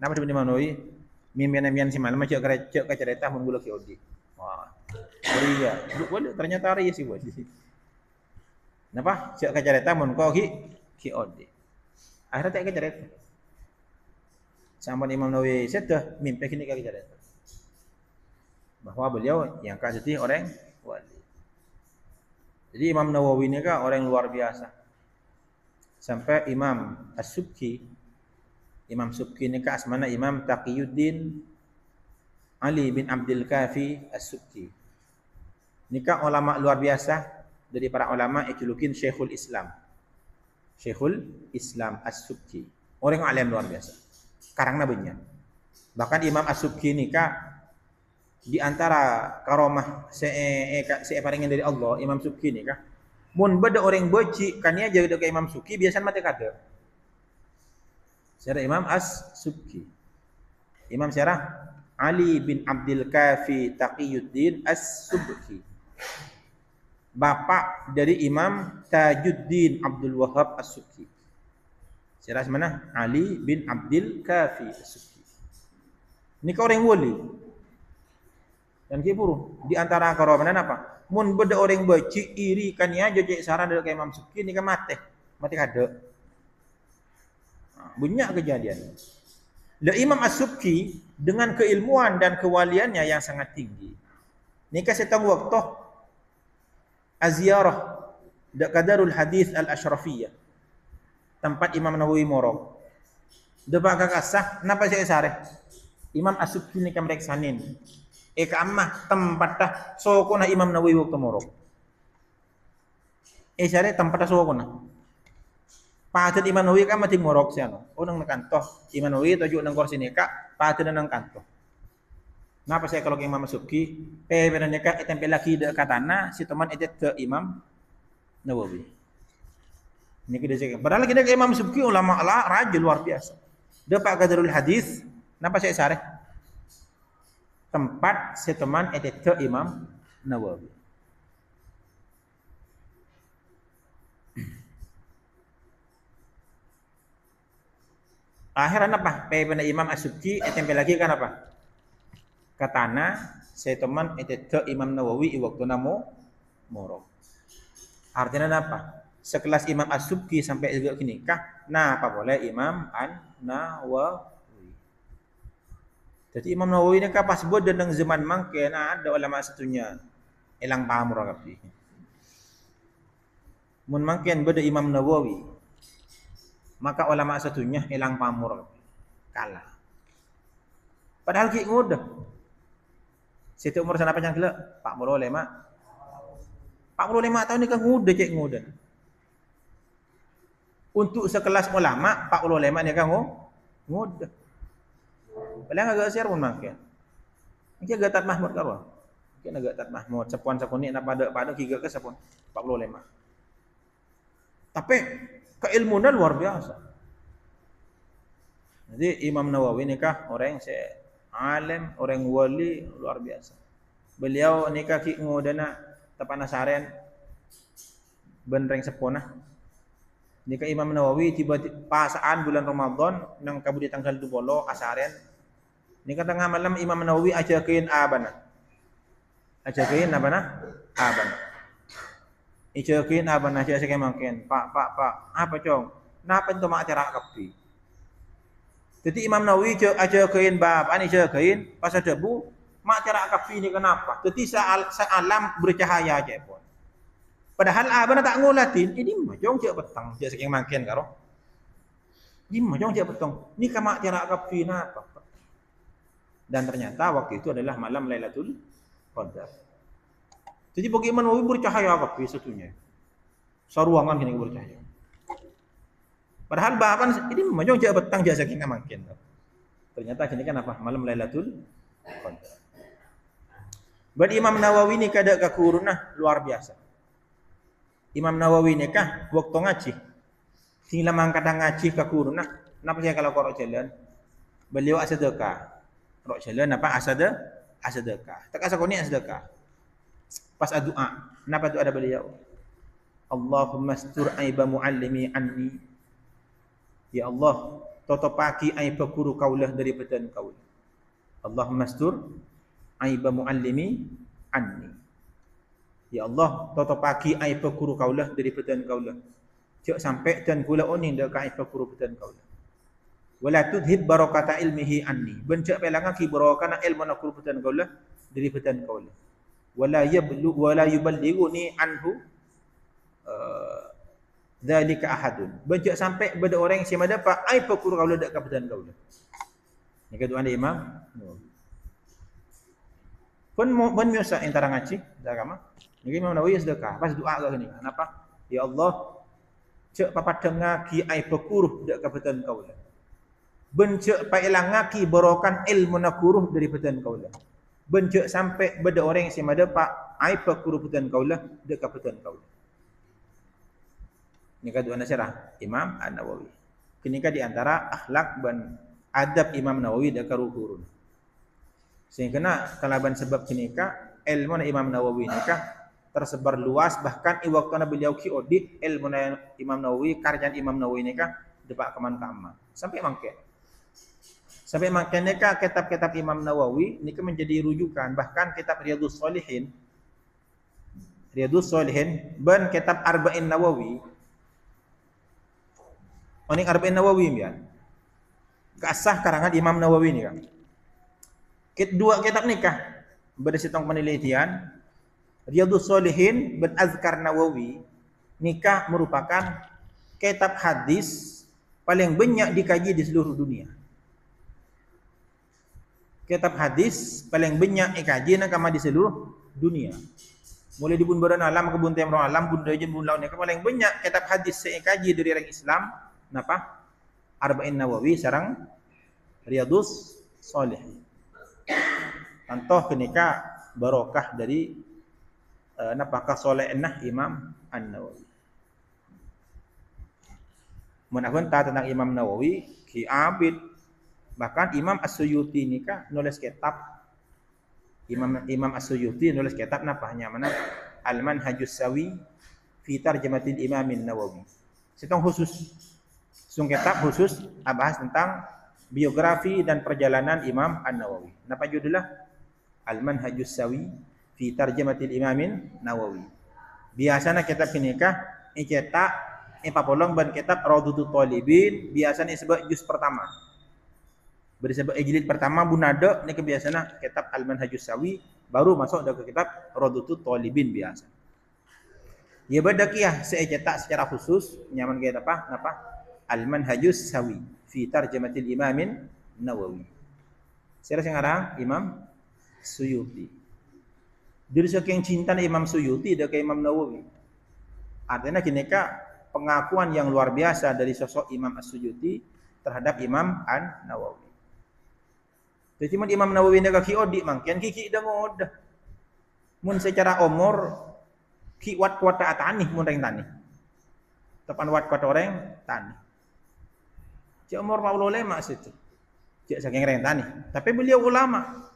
Nama sebut Imam Nawawi, mian si malam cek cerita mun gula ki odi. Wah. Iya, boleh ternyata hari sih buat. Napa? Cek cerita mun kau ki odi. Akhirnya tak cerita. Sama Imam Nawawi sedah mimpi kini kaki cerita. Bahwa beliau yang kasih orang wali. Jadi Imam Nawawi ni kan orang luar biasa. Sampai Imam As-Subki, Imam Subki ni kan asmana Imam Taqiyuddin Ali bin Abdul Kafi As-Subki. Ni kan ulama luar biasa dari para ulama ijulukin Syekhul Islam. Syekhul Islam As-Subki. Orang alim luar biasa. Karangna banyak. Bahkan Imam As-Subki ni kan di antara karomah paringin dari Allah Imam Subki ni kah mun beda orang beci kan dia jadi ke Imam Subki biasa mati kada secara Imam As-Subki Imam Syarah Ali bin Abdul Kafi Taqiyuddin As-Subki bapak dari Imam Tajuddin Abdul Wahhab As-Subki Syarah mana Ali bin Abdul Kafi As-Subki ini kau orang wali dan kiburu di antara karobanan apa? Mun beda orang beci iri kan ya jadi saran dari Imam Subki ni kan mati kada. Banyak kejadian. Le Imam As-Subki dengan keilmuan dan kewaliannya yang sangat tinggi. Ni kan setang waktu aziarah Qadarul Hadis Al-Ashrafiyah. Tempat Imam Nawawi morok. Depa kakasah napa saya sare? Imam As-Subki ni kan reksanin. Kamah tempat dah sokona Imam Nawawi waktu morok. Syare tempat dah sokona. Patut Imam Nawawi kan mati morok siano. Nang kantoh Imam Nawawi tuju nang kursi nikah, patut nang kantoh. Napa saya kalau ke Imam Subki, benar nikah tempel lagi de katana si teman edet ke Imam Nawawi. Ini kita cek. Padahal kita ke Imam Subki ulama Allah raja luar biasa. Dapat Qadarul Hadis, napa saya sare? Tempat seteman edet ke Imam Nawawi. Akhirnya apa? Pada Imam As-Subki tempel lagi kan apa? Katana seteman edet ke Imam Nawawi waktu namo morok. Artinya apa? Sekelas Imam As-Subki sampai juga kini kah? Nah, apa boleh Imam An-Nawawi. Jadi Imam Nawawi ni kan pas buat dengan zaman mangken ada ulama satunya elang paham orang kapi. Mun mangken beda Imam Nawawi. Maka ulama satunya elang paham orang kalah. Padahal ki mudah. Situ umur sana panjang gila 45. 45 tahun ni kan mudah cek mudah. Untuk sekelas ulama 45 ni kan mudah. Paling agak siar pun makin. Mungkin agak tat Mahmud karo. Mungkin agak tat Mahmud sepon ni nak pada kiga ke sepon 45. Tapi keilmuan luar biasa. Jadi Imam Nawawi ni kah orang yang alim, orang wali luar biasa. Beliau nikah ki ngodana tapanasaren benreng sepona. Nikah Imam Nawawi tiba-tiba pasaan bulan Ramadan nang kabudi tanggal 20 asaren. Nikah tengah malam Imam Nawawi ajakeun abana. Ajakeun abana? Abana. Ajakeun abana sia sekali makin. Pak, apa cong? Napa ento mak acara kapi? Jadi Imam Nawawi ajakeun bab ani ajakeun pas debu mak acara kapi ni kenapa? Jadi sealam bercahaya aja pun. Padahal abang tak ngulatin, ini macam cek petang, cek saking makin karo. Ini macam cek petang. Ni kamak tiara kafina apa? Dan ternyata waktu itu adalah malam Lailatul Qadar. Jadi bagaimana bercahaya kafi satunya? Saruangan kini bercahaya. Padahal bahkan ini macam cek petang cek saking makin. Ternyata kini kan apa? Malam Lailatul Qadar. Bad Imam Nawawi ni kada kakurunah luar biasa. Imam Nawawi ni kah waktu ngaji. Singlah mangkadang ngaji kakurunah. Napa saya kalau korok jalan? Beliau asadekah. Korok jalan apa asadekah. Tak asa koni asadekah. Pas doa. Napa tu ada beliau? Allahumma astur aiba muallimi anni. Ya Allah, totopaki aib guru kaulah dari petan kaulah. Allahumma astur aiba muallimi anni. Ya Allah, totopaki aib guru kaulah dari petan kaulah. Cak sampai dan kula oning dak aib guru petan kaulah. Wala tudhib barakata ilmihi anni. Bencak pelanga ki barakana ilmu nak guru petan kaulah dari petan kaulah. Wala yuballighuni anhu dzalika ahadun. Bencak sampai benda orang yang semada dapat aib guru kaulah dak petan kaulah. Ni kedua anda Imam pun miusa antara ngaji dah kama. Ni Imam Nawawi sedekah, pas doa ke ni. Kenapa? Ya Allah, cek papa dengar ki ai pekuruh dak kabetan kaulah. Bencek pailang ngaki barokan ilmu nakuruh dari petan kaulah. Bencek sampai beda orang yang semada pak ai pekuruh petan kaulah dak kabetan kaulah. Ni kedua nasirah Imam An-Nawawi. Kini di antara akhlak dan adab Imam Nawawi dak karuhurun. Sehingga kalaban sebab kinika ilmu Imam Nawawi nikah tersebar luas, bahkan waktu beliau ki audit ilmu Imam Nawawi, karya Imam Nawawi nikah depak keman sampai makin nikah kitab-kitab Imam Nawawi nikah menjadi rujukan, bahkan kitab Riyadhus Shalihin dan kitab Arba'in Nawawi. Oning Arba'in Nawawi ya. Keasah karangan Imam Nawawi ni kan. Dua kitab nikah berdasarkan penelitian Riyadhus Shalihin dan Azkar Nawawi nikah merupakan kitab hadis paling banyak dikaji di seluruh dunia. Kitab hadis paling banyak dikaji nakama di seluruh dunia. Mulai di bun badan alam ke bun temro alam bun dajen bun laut nikah paling banyak kitab hadis saya kaji dari orang Islam napa? Arba'in Nawawi sareng Riyadhus Shalihin. Contoh kenika barokah dari napakah solehna Imam An-Nawawi. Menakun tentang Imam Nawawi, Ki Abid, bahkan Imam As-Suyuti nikah nulis kitab. Imam As-Suyuti nulis kitab napahnya mana? Al-Manhajus Sawi fi Tarjamatil Imam An-Nawawi. Setong khusus, kitab khusus bahas tentang biografi dan perjalanan Imam An-Nawawi. Napa judulnya? Al-Manhajus Sawi fi Tarjamatil Imam Nawawi. Biasanya kitab ini cetak papolong ban kitab Raudhatul Talibin, biasanya sebab juz pertama. Bersebut jilid pertama bunada ni kebiasaan kitab Al-Manhajus Sawi, baru masuk ke kitab Raudhatul Talibin biasa. Ya badakiyah saya cetak secara khusus nyaman kayak apa? Al-Manhajus Sawi fi Tarjamatil Imam Nawawi. Saya sekarang Imam Suyuti. Dari saking cinta Imam Suyuti dan Imam Nawawi. Artinya kinika pengakuan yang luar biasa dari sosok Imam As-Suyuti terhadap Imam An-Nawawi. Jadi Imam Nawawi ni kaki odi mangkian kiki dah ngodah. Mun secara umur ki wat kuat atani mun reng tani. Tepan wat kuat orang tani. Cik umur 45 situ. Cik saking reng tani. Tapi beliau ulama.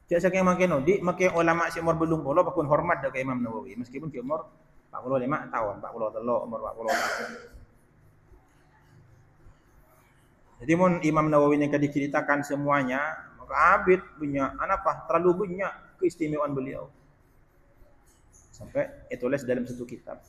Cik saking makin odi, makin ulama si umur belum puluh pakun hormat dak Imam Nawawi meskipun ki umur 45 tahun, 43 umur 40 tahun. Jadi mun Imam Nawawi ini diceritakan semuanya, maka abid punya apa? Terlalu banyak keistimewaan beliau. Sampai ditulis dalam satu kitab.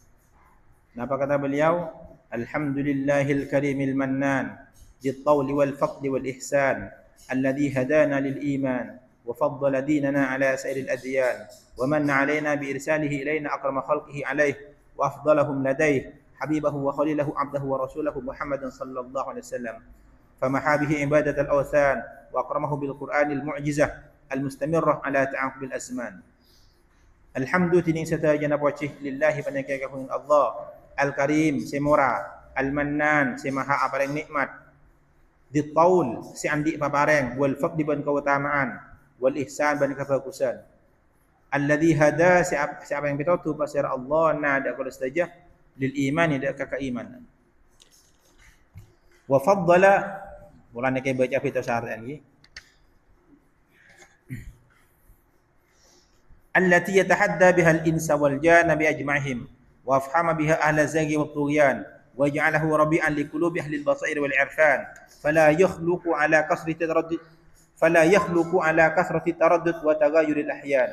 Apa kata beliau? Alhamdulillahil karimil mannan, bit-tawli wal fadli wal ihsan, alladhi hadana lil iman وفضل ديننا على سائر الأديان ومن علينا بإرساله إلينا أكرم خلقه عليه وأفضلهم لديه حبيبه وخليله عبده ورسوله محمد صلى الله عليه وسلم فمحى به عبادة الأوثان وأكرمه بالقرآن المعجزة المستمرة على تعاقب الأزمان. الحمد تنين ستاجنا بوجه لله فنكاكه الله الكريم سمورا المنان سمها أبرين نعمت الطول سعندي ببارين والفقد بن كوتامان والإحسان بن كفاكسان الذي هدى siapa yang betul pasir Allah nada kalau saja lil iman dak keimanan wa faddala mulane kay baca fitur syar'an iki allati yatahadda biha al-insa wal janna bi ajma'ihim wa afhama biha ahla zagi wa tughyan wa ja'alahu rabi'an li qulubi ahli al-basair wal 'irfan fala yakhluqu ala kasrati taraddud wa taghayyur al-ahyan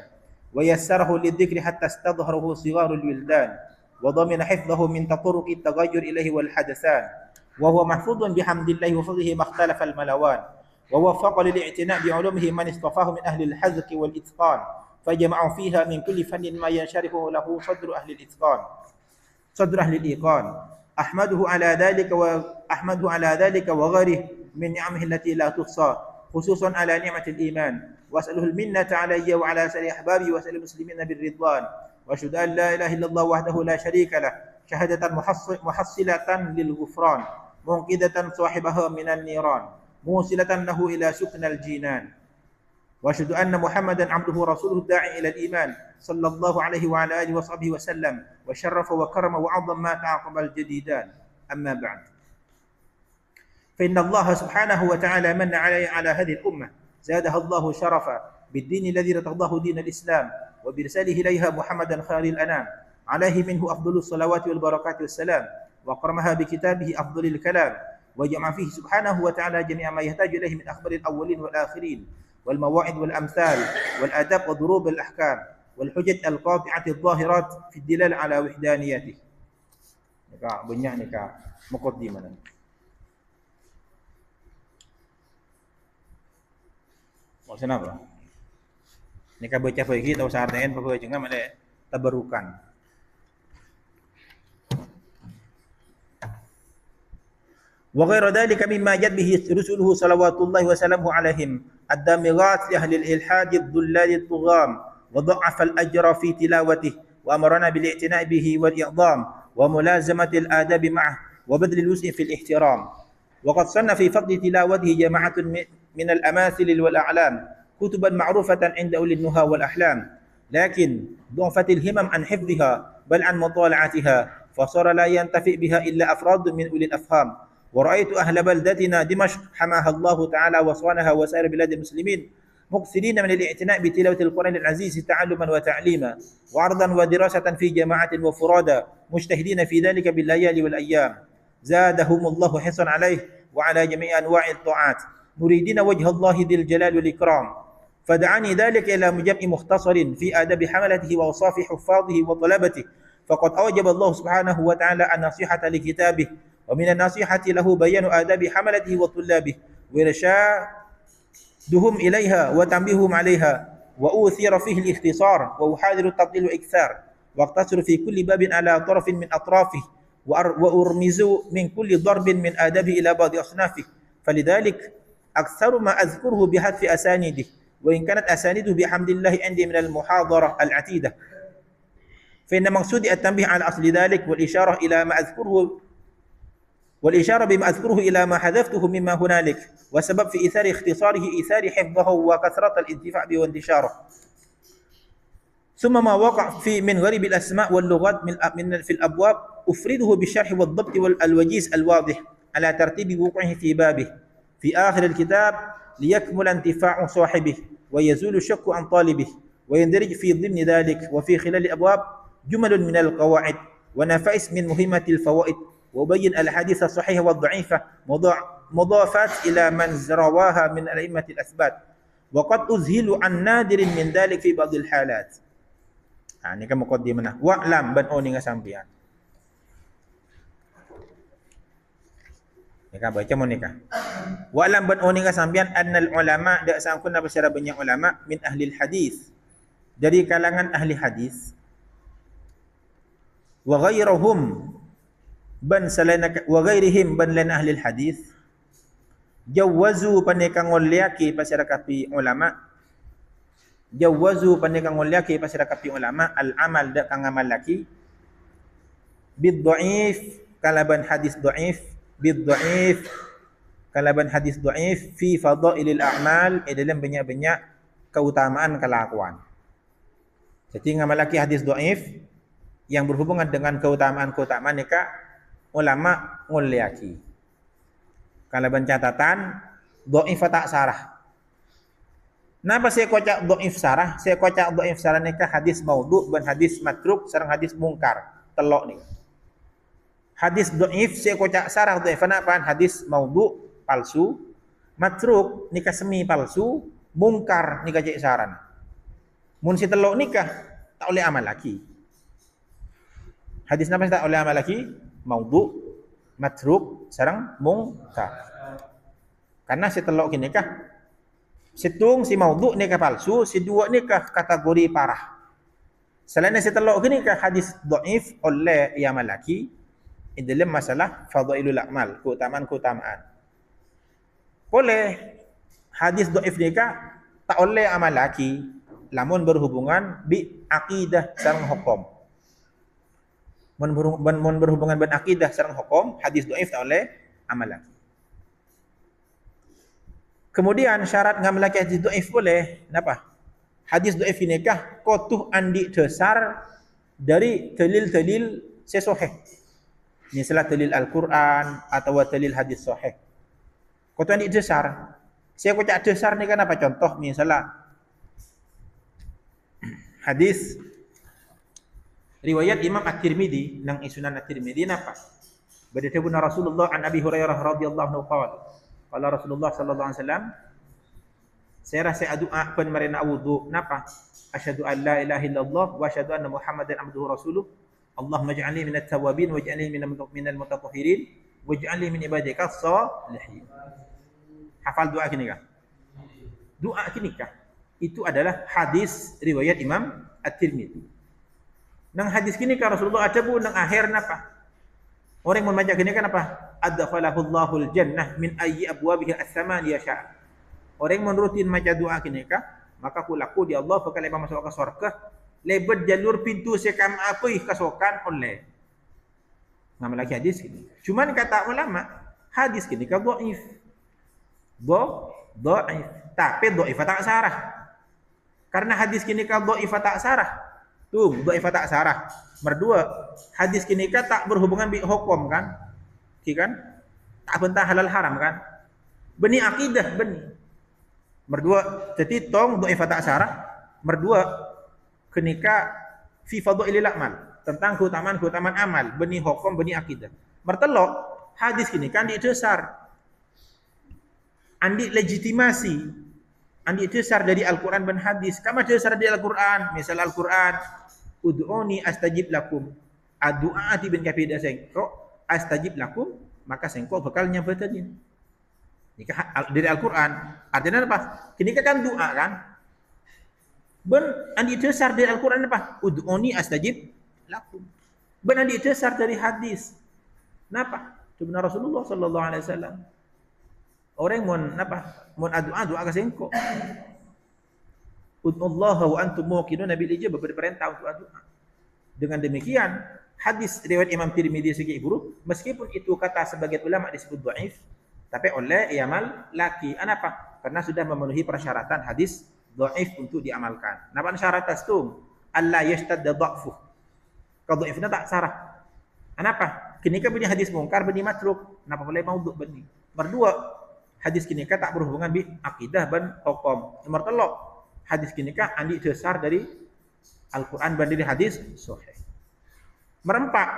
ويسره للذكر حتى استظهره صغار الولدان وضمن حفظه من تطرق التغير إليه والحدثان وهو محفوظ بحمد الله وفضله ما اختلف الملوان ووفق للاعتناء بعلومه من اصطفاه من أهل الحذق والإتقان فجمعوا فيها من كل فن ما ينشرح له صدر أهل الإيقان أحمده على ذلك وغيره من نعمه التي لا تحصى خصوصا على نعمة الإيمان وأسأله المنة علي وعلى سائر أحبابي وسائر المسلمين بالرضوان وأشهد أن لا إله إلا الله وحده لا شريك له شهادة محصلة للغفران منقذة صاحبها من النيران موصلة له إلى سكن الجنان وأشهد أن محمدا عبده ورسوله الداعي إلى الإيمان صلى الله عليه وعلى آله وصحبه وسلم وشرف وكرم وعظم ما تعاقب الجديدان أما بعد فإن الله سبحانه وتعالى من على هذه الأمة زادها الله شرفا بالدين الذي ارتضاه دين الإسلام وبرساله إليها محمدا خير الأنام عليه منه أفضل الصلوات والبركات والسلام وأكرمها بكتابه أفضل الكلام وجمع فيه سبحانه وتعالى جميع ما يحتاج إليه من أخبار الأولين والآخرين والمواعظ والأمثال والآداب وضروب الأحكام والحجج القاطعة الظاهرات في الدلالة على وحدانيته. Banyak ni kak muqaddimah. Maksudnya apa? Ini kan baca pergi tahu sarden apa juga mana tabarukan. Wa ghairu dhalika mimma jad bihi rusuluhu salawatullahi wa salamuhu alaihim ad-damighat li ahli al-ilhad ad-dullal at-tugham wa dha'afa al-ajra fi tilawatihi wa amarna bil-i'tina' bihi wal-i'dham wa mulazamati al-adab ma'ah wa badl al-wus'i fi al-ihtiram. Wa qad sanna fi fadli tilawatihi jama'atun من الأماثل والأعلام كتبا معروفة عند أولي النهى والأحلام لكن ضعفت الهمم عن حفظها بل عن مطالعتها فصار لا ينتفع بها إلا أفراد من أولي الأفهام ورأيت أهل بلدتنا دمشق حماها الله تعالى وصانها وسائر بلاد المسلمين مكثرين من الاعتناء بتلاوة القرآن العزيز تعلما وتعليما وعرضا ودراسة في جماعة وفرادى مجتهدين في ذلك بالليالي والأيام زادهم الله حرصا عليه وعلى جميع أنواع الطاعات مريدين وجه الله ذي الجلال والإكرام فدعاني ذلك إلى مجمع مختصر في آداب حملته وأوصاف حفاظه وطلبته فقد أوجب الله سبحانه وتعالى النصيحة لكتابه ومن النصيحة له بيان آداب حملته وطلابه وإرشادهم إليها وتنبيههم عليها وأوثر فيه الاختصار وأحاذر التطويل والإكثار واقتصر في كل باب على طرف من أطرافه وأرمز من كل ضرب من آدابه إلى بعض أصنافه فلذلك أكثر ما أذكره بحذف أسانيده وإن كانت أسانيده بحمد الله عندي من المحاضرة العتيدة فإن مقصودي التنبيه على أصل ذلك والإشارة بما أذكره إلى ما حذفته مما هنالك وسبب في إيثار اختصاره إيثار حفظه وكثرة الانتفاع به وانتشاره ثم ما وقع من غريب الأسماء واللغات في الأبواب أفرده بالشرح والضبط والوجيز الواضح على ترتيب وقوعه في بابه في آخر الكتاب ليكمل انتفاع صاحبه ويزول الشك عن طالبه ويندرج في ضمن ذلك وفي خلال الأبواب جمل من القواعد ونفائس من مهمة الفوائد وبين الأحاديث الصحيحة والضعيفة مضافات إلى من رواها من الأئمة الأثبات وقد أذهل عن نادر من ذلك في بعض الحالات. Ini kan muqaddimah. Wa'lam ban oni nga sampeyan. Nikah baca mau nikah. Wa lam ban oninga sambian annal ulama dak sangkun apa secara banyak ulama min ahli hadis. Dari kalangan ahli hadis. Wa ghairuhum ban salana wa ghairihim ban lan ahli hadis. Jawazu paneka ngoliaki pasira kapi ulama. Jawazu paneka ngoliaki pasira kapi ulama al amal dak kang amal laki bid dhaif kalaban hadis dhaif bid dhaif kalaban hadis dhaif fi fadailil a'mal dalam banyak-banyak keutamaan kelakuan. Jadi ngamalaki hadis dhaif yang berhubungan dengan keutamaan-keutamaan nikah ulama nguliaki. Kalaban catatan dhaif tak sarah. Napa saya kocak dhaif sarah? Saya kocak dhaif sarah nikah hadis maudhu dan hadis matruk sareng hadis mungkar. Telok nih. Hadis dhaif saya kocak sarah dhaif apa? Hadis maudhu palsu, matruk nikah semi palsu, mungkar nikah cek saran. Mun si telok nikah tak oleh amal lagi. Hadis napa tak oleh amal lagi? Maudhu, matruk, sareng mungkar. Karena si telok nikah situng si maudhu nikah palsu, si dua nikah kategori parah. Selain si telok nikah hadis dhaif oleh amal lagi dalam masalah fadailul a'mal, keutamaan-keutamaan. Boleh hadis dhaif nikah tak oleh amal laki lamun berhubungan bi akidah sareng hukum. Mun berhubungan dengan akidah sareng hukum, hadis dhaif tak oleh amal laki. Kemudian syarat ngamalaki hadis dhaif boleh, napa? Hadis dhaif nikah kotuh andi dasar dari dalil-dalil sahih. Misalnya dalil Al-Qur'an atau dalil hadis sahih. Kotuh andi dasar. Saya kocak dasar ni kan apa contoh misalnya hadis riwayat Imam At-Tirmidzi nang Sunan At-Tirmidzi napa? Beritahu Rasulullah an Abi Hurairah radhiyallahu anhu qala qala Rasulullah sallallahu alaihi wasallam saya rasa doa pen marina wudu napa? Asyhadu an la ilaha illallah wa asyhadu anna Muhammadan abduhu rasuluh. Allahumma ij'alni minat tawabin waj'alni minal mutatahhirin waj'alni min ibadika shalihin. Hafal doa kini kah? Doa kini kah? Itu adalah hadis riwayat Imam At-Tirmidzi. Nang hadis kini kah Rasulullah ada bu nang akhir napa? Orang yang membaca gini kan apa? Adkhalahullahu al-jannah min ayyi abwabihi as-samaniyah syaa. Orang yang menurutin baca doa gini kah, maka kulaku di Allah bakal masuk ke surga lebat jalur pintu sekam apa kasokan oleh. Nama lagi hadis gini. Cuman kata ulama, hadis gini kah dhaif. Dhaif. Tapi dhaif tak sarah. Karena hadis gini kah dhaif tak sarah. Tuh, dhaif tak sarah. Berdua, hadis kini kan tak berhubungan bi hukum kan? Kan? Tak bentang halal haram kan? Beni akidah beni. Berdua, jadi tong dhaif tak sarah. Berdua, kenika fi fadailil a'mal, tentang keutamaan amal, beni hukum, beni akidah. Bertelok, hadis kini kan di dasar. Andi legitimasi. Andi dasar dari Al-Qur'an dan hadis. Kama dasar dari Al-Qur'an, misal Al-Qur'an ud'uni astajib lakum. Adu'ati bin kafidah sengko astajib lakum, maka sengko bakal nyabatanin. Nikah dari Al-Qur'an. Artinya apa? Kini kan doa kan? Ben andi dasar dari Al-Qur'an apa? Ud'uni astajib lakum. Ben andi dasar dari hadis. Napa? Sebenarnya Rasulullah sallallahu alaihi wasallam. Orang mun napa? Mun doa ka sengko. Ud'ullaha wa antum muqinuna bil ijabah, berperintah untuk doa. Dengan demikian, hadis riwayat Imam Tirmidzi segi buruk, meskipun itu kata sebagian ulama disebut dhaif, tapi oleh amal laki. Kenapa? Karena sudah memenuhi persyaratan hadis dhaif untuk diamalkan. Napa syarat itu? Allah yashtadda dha'fu. Kalau dhaifnya tak sarah. Kenapa? Kini kan punya hadis mungkar bani matruk. Napa boleh maudhu bani? Berdua, hadis kini kan tak berhubungan bi akidah ban hukum. Nomor telok, hadis kini kah andi dasar dari Al-Quran dan dari hadis sahih. Merempak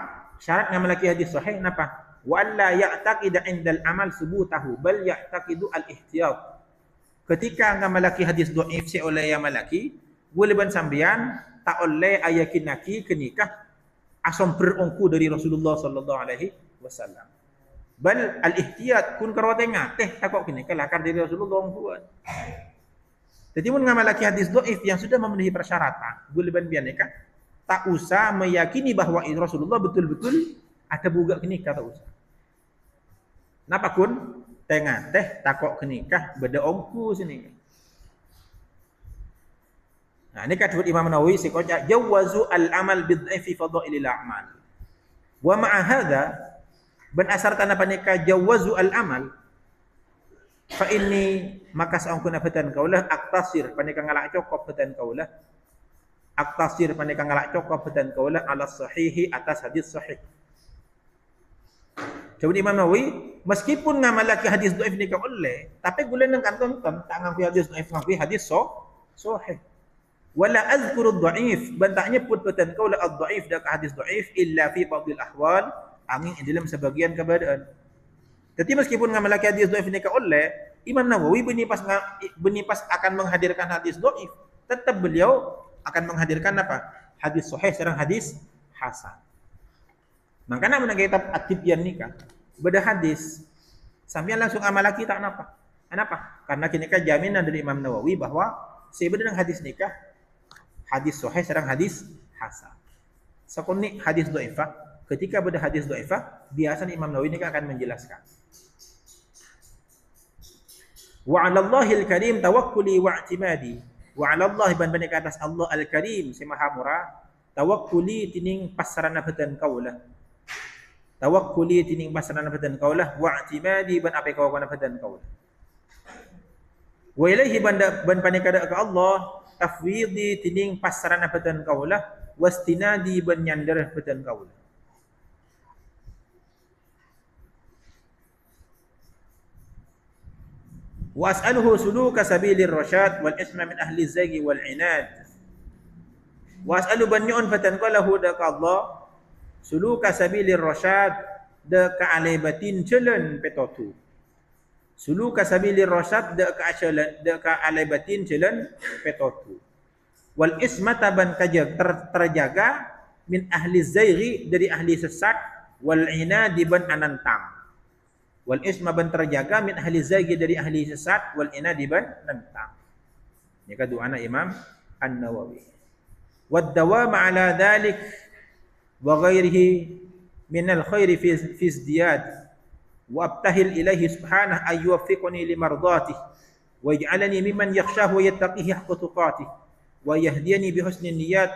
syarat ngamalaki hadis sahih napa? Wa alla ya'taqida indal amal subutahu bal ya'taqidu al-ihtiyat. Ketika ngamalaki hadis dhaif si oleh yamalaki, boleh ban sambian tak oleh ayakinaki kenikah asam berongku dari Rasulullah sallallahu alaihi wasallam. Bal al-ihtiyat kun karo tengah teh takok kini kelakar dari Rasulullah buat. Jadi mun ngamalaki hadis dhaif yang sudah memenuhi persyaratan, buleban bianeka tak usah meyakini bahwa Rasulullah betul-betul ada buka kenikah, tak usah. Napa kun tengah teh takok kenikah beda ongku sini. Nah, ini kata Imam Nawawi sikoja jawazu al-amal bid'afi fadailil a'mal. Wa ma'a hadza ban asar tanah panika jawazu al-amal fa inni maka saungkuna batan kaulah aktasir panika ngalak cokop batan kaulah aktasir panika ngalak cokop batan kaulah ala sahihi atas hadis sahih. Coba Imam Nawawi meskipun ngamalaki hadis dhaif nikah oleh tapi gula nang kanton tak ngaku hadis dhaif ngaku hadis sahih. Wala azkuru dhaif bantahnya put batan kaulah ad-dhaif dak hadis dhaif illa fi ba'dil ahwal angin dalam sebagian keadaan. Jadi meskipun ngamalaki hadis dhaif nikah oleh Imam Nawawi benipas akan menghadirkan hadis dhaif, tetap beliau akan menghadirkan apa? Hadis sahih serang hadis hasan. Makanya mana kitab at-tibyan nikah beda hadis sambil langsung amalaki tak napa. Kenapa? Karena kini kan jaminan dari Imam Nawawi bahwa sebenarnya hadis nikah hadis sahih serang hadis hasan. Sekuni hadis dhaifah, ketika beda hadis dhaifah, biasanya Imam Nawawi nikah akan menjelaskan. Wa 'ala Allahil karim tawakkuli wa i'timadi. Wa 'ala Allah ban ke atas Allah al-karim si maha murah, tawakkuli tining pasarana batan kaulah. Tawakkuli tining pasarana batan kaulah wa i'timadi ban apa kau kana batan kaulah. Wa ilaihi ban panikada ke Allah tafwidi tining pasarana batan kaulah wastinadi ban nyandar batan kaulah. Was'aluhu suluka sabilir rasyad wal isma min ahli zagi wal inad. Was'alu banyon fatan qalahu dak Allah suluka sabilir rasyad dak alibatin jalan petotu. Suluka sabilir rasyad dak alibatin jalan petotu. Wal ismata ban terjaga min ahli zagi dari ahli sesat wal inad ban anantang. Wal isma ban terjaga min ahli zagi dari ahli sesat wal inadi ban nentang. Ini kedua anak Imam An-Nawawi. Wad dawam ala dhalik wa ghairihi min al-khairi fi izdiyad wa abtahil ilaihi subhanahu ay yuwaffiqani li mardatihi wa yaj'alani mimman yakhshahu wa yattaqihi haqqa tuqatih wa yahdiyani bi husni niyyat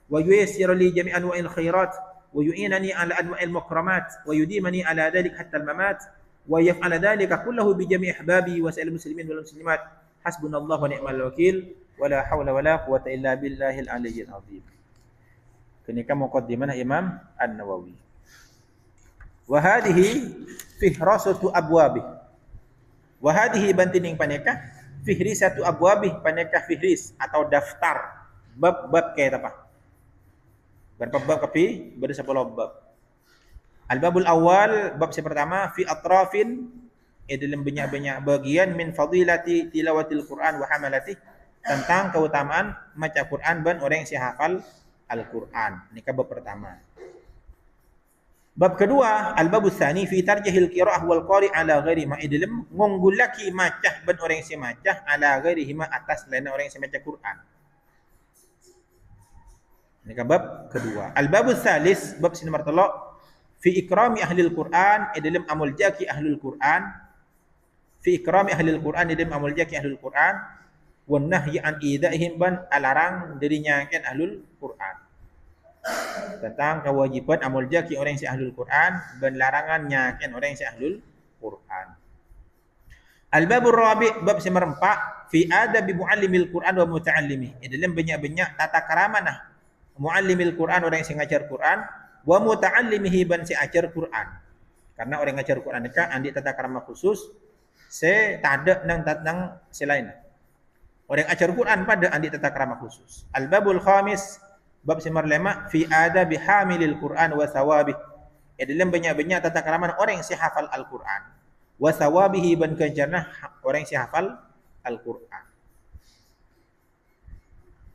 wa yuyassir li jami' anwa'il khairat wa yu'inani ala anwa'il mukramat wa yudimani ala dhalik hatta al-mamat wa yaf'ala dhalika kullahu bi jami' ahbabi wa sa'il muslimin wal muslimat hasbunallahu wa ni'mal wakil wa la hawla wa la quwwata illa billahil aliyyil azim. Kenika muqaddimah Imam An-Nawawi. Wa hadhihi fihrasatu abwabih. Wa hadhihi bantining paneka fihrisatu abwabih paneka fihris atau daftar bab-bab kayak apa? Bab kapi ber 10 bab. Al-babul awal bab yang pertama fi atrafin dalam banyak-banyak bagian min fadilati tilawatil Quran wa hamalati tentang keutamaan membaca Quran dan orang yang hafal Al-Quran. Ini bab pertama. Bab kedua al-babus tsani fi tarjihil qiraah wal qari ala ghairi ma dalam ngonggulaki macah dan orang yang macah ala ghairihi ma atas lain orang yang baca Quran. Ini bab kedua. Al-babus tsalis bab nomor 3 fi ikrami ahlil Quran dalam amal jaki ahlul Quran fi ikrami ahlil Quran dalam amal jaki ahlul Quran wan nahyi an idaihim ban alarang dirinya kan ahlul Quran tentang kewajiban amal jaki orang yang ahlul Quran dan larangannya kan orang yang ahlul Quran. Al-babur rabi' bab nomor 4 fi adabi muallimil Quran wa muta'allimi dalam banyak-banyak tata krama muallimil Quran orang yang ngajar Quran wa muta'allimihi ban si ajar Quran. Karena orang ngajar Quran mereka andi tata krama khusus, se tada nang selain. Orang ajar Quran pada andi tata krama khusus. Al-babul khamis bab nomor 5 fi adabi hamilil Quran wa thawabih. Dalam banyak-banyak tata krama orang yang si hafal Al-Quran. Wa thawabihi ban kejarna orang yang si hafal Al-Quran.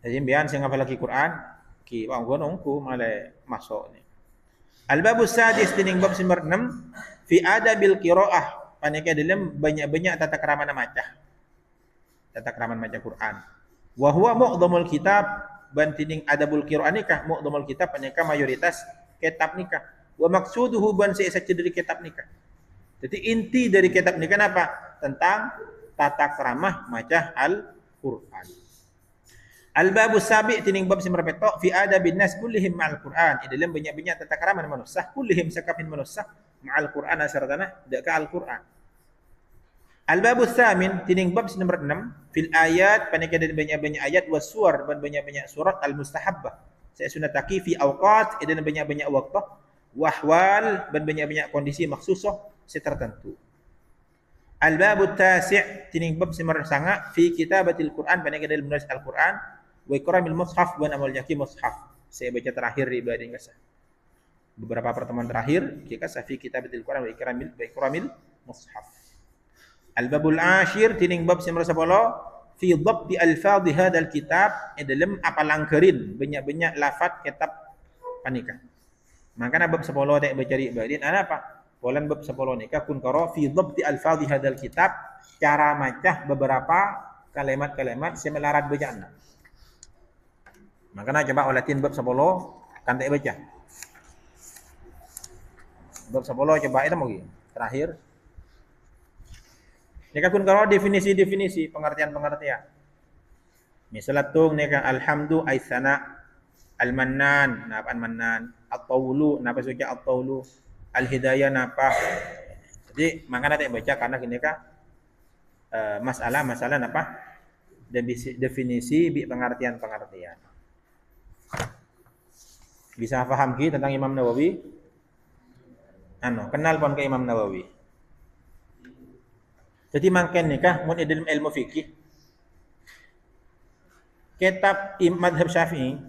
Jadi biar saya hafal lagi Quran, ki wang gonongku malah masuk ni. Al-babus sadis tining bab nomor 6 fi adabil qiraah paneka dalam banyak-banyak tata krama maca. Tata krama maca Quran. Wa huwa mu'dhamul kitab ban tining adabul qiraah nikah mu'dhamul kitab paneka mayoritas kitab nikah. Wa maqsuduhu ban seisa dari kitab nikah. Jadi inti dari kitab nikah apa? Tentang tata krama maca Al-Quran. Al-babus sabi' tining bab nomor 7 fi adabin nas kullihim ma'al Quran. Dalam banyak-banyak tata krama manusia kullihim sakapin manusia ma'al Quran asaratana deka Al-Quran. Al-babus tsamin tining bab nomor 6 fil ayat paneka dari banyak-banyak ayat was suwar dan banyak-banyak surat al-mustahabbah. Saya sunataki fi awqat dalam banyak-banyak waktu wahwal dan banyak-banyak kondisi maksusah tertentu. Al-babut tasi' tining bab nomor 9 fi kitabatil Quran paneka dalam menulis Al-Quran wa ikramil mushaf wa amal yaqi mushaf. Saya baca terakhir di ibadah kasah. Beberapa pertemuan terakhir kita fi kitabatil Quran wa ikramil mushaf. Al-babul ashir tining bab nomor 10 fi dhabti alfadhi hadzal kitab dalam apalangkerin banyak-banyak lafaz kitab panika. Maka bab 10 tak baca di ibadah ada apa? Polan bab 10 nikah kun karo fi dhabti alfadhi hadzal kitab cara macah beberapa kalimat-kalimat semelarat bacaan. Makanya coba olatin bab 10 kan tak baca. Bab 10 coba itu lagi. Terakhir. Nika kun karo definisi-definisi, pengertian-pengertian. Misalnya tung nika alhamdu aisana al-mannan, napa al-mannan, at-tawlu, napa suci at-tawlu, al-hidayah napa. Jadi makanya tak baca karena gini kah masalah napa definisi bi pengertian-pengertian. Bisa paham ki tentang Imam Nawawi? Kenal pun ke Imam Nawawi. Jadi mangken nikah mun dalam ilmu fikih. Kitab madhab Syafi'i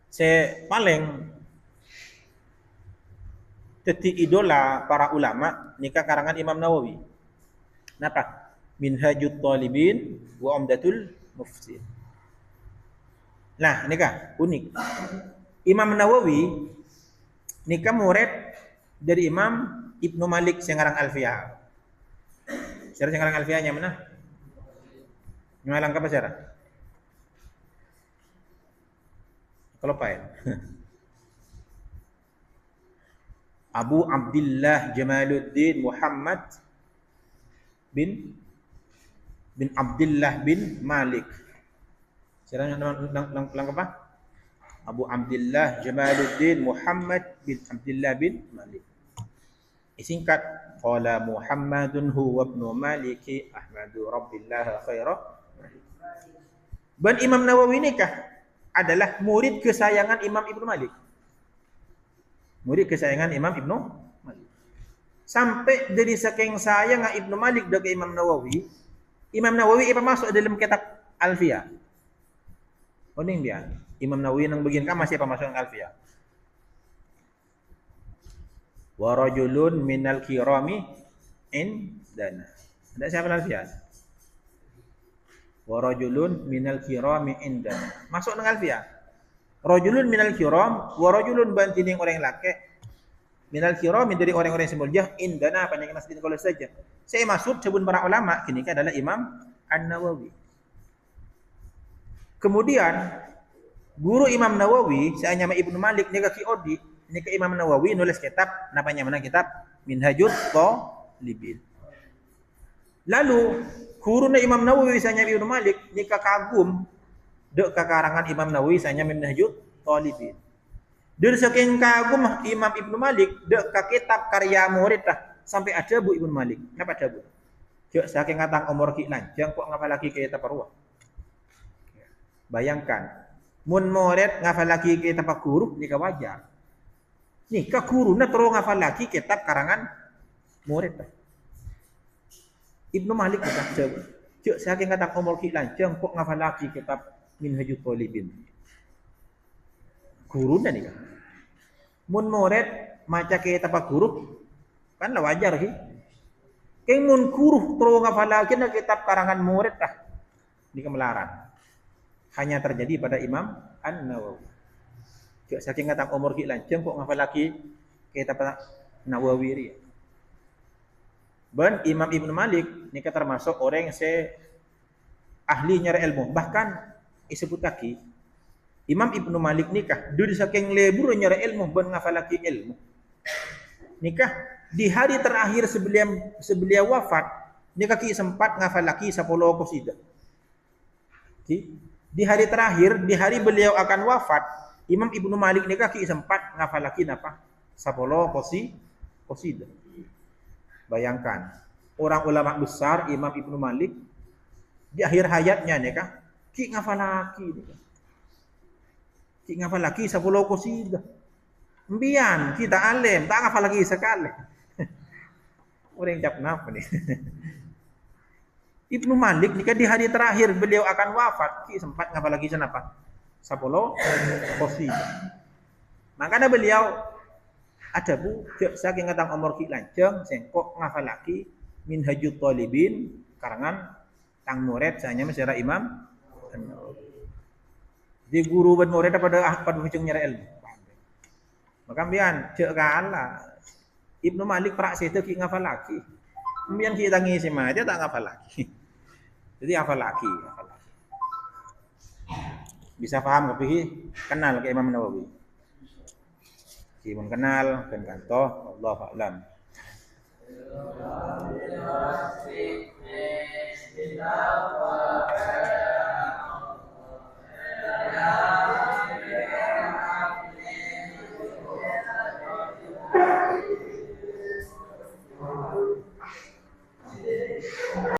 saya paling jadi idola para ulama nikah karangan Imam Nawawi. Napa? Minhajut Talibin wa Umdatul Mufti. Nah, nikah unik. Imam Nawawi nikah murid dari Imam Ibnu Malik sengarang Alfiyah. Cara sengarang Alfiyahnya mana? Nyualang apa cara? Kalau paen. Abu Abdullah Jamaluddin Muhammad bin Abdullah bin Malik. Cara lang apa? Abu Abdullah Jamaluddin Muhammad bin Abdullah bin Malik. Singkat qala Muhammadun huwa ibnu Maliki Ahmadu Rabbillah khairah. Dan Imam Nawawi nikah adalah murid kesayangan Imam Ibnu Malik. Murid kesayangan Imam Ibnu Malik. Sampai dari saking sayang Ibnu Malik dengan Imam Nawawi, Imam Nawawi apa masuk dalam kitab Alfiyah. Oning dia. Imam Nawawi nang bagian ka masih apa masuk Alfiyah. Wa rajulun minal kirami indana. Ada siapa Alfiyah? Wa rajulun minal kirami indana. Masuk nang Alfiyah. Rajulun minal kiram wa rajulun bantining orang laki minal kiram dari orang-orang yang mulia indana apa yang masjid kalau saja. Saya maksud sebut para ulama kini adalah Imam An-Nawawi. Kemudian guru Imam Nawawi saya nama Ibnu Malik nika Ki Odi nika Imam Nawawi nulis kitab namanya mana kitab Minhajut Talibin. Lalu guru Imam Nawawi saya nama Ibnu Malik nika kagum dek kekarangan Imam Nawawi saya nama Minhajut Talibin. Dari saking kagum Imam Ibnu Malik dek ka kitab karya murid lah sampai ada Bu Ibnu Malik. Kenapa ada Bu? Jok saking ngatang umur ki lanjang kok ngapa lagi kitab perwa. Bayangkan mun murid ngafal lagi kitab guru nika wajar. Nika guruna terus ngafal lagi kitab karangan murid. Ibnu Malik kata jauh. Cuk saking kata umur ki lanjang kok ngafal lagi kitab Minhajut Talibin. Guruna nika. Mun murid maca kitab guru kan lah wajar ki. Keng mun guru terus ngafal lagi kitab karangan murid lah. Nika melarang. Hanya terjadi pada Imam An-Nawawi. saking ngatang umur ki lanceng kok ngafal lagi kita pada Nawawi ri. Ben Imam Ibnu Malik ni termasuk orang yang ahli nyari ilmu. Bahkan disebut kaki Imam Ibnu Malik nikah dari saking lebur nyari ilmu ben ngafal lagi ilmu. Nikah di hari terakhir sebelum wafat nikah ki sempat ngafal lagi 10 qasidah. Di hari terakhir, di hari beliau akan wafat, Imam Ibnu Malik nikah ki sempat ngafal lagi napa? 10 qasidah. Bayangkan, orang ulama besar Imam Ibnu Malik di akhir hayatnya nikah ki ngafal lagi nikah. Ki ngafal lagi 10 qasidah. Mbian kita alim, tak ngafal lagi sekali. Orang cap napa nih? Ibnu Malik jika di hari terakhir beliau akan wafat, ki sempat ngafal lagi kenapa? 10 qasidah. Makanya beliau ada bu, saking ngatang umur ki lanceng, sengkok ngafal lagi Minhajut Thalibin karangan tang murid sanya masyarakat Imam. Di guru ben murid pada hujung nyara ilmu. Maka mbian cek kala Ibnu Malik prakse itu ki ngafal lagi. Mbian kita ngisi mah dia tak ngafal lagi. Jadi hafal lagi. Bisa paham tapi kenal ke Imam Nawawi. Simun kenal kan kanto Allahu a'lam.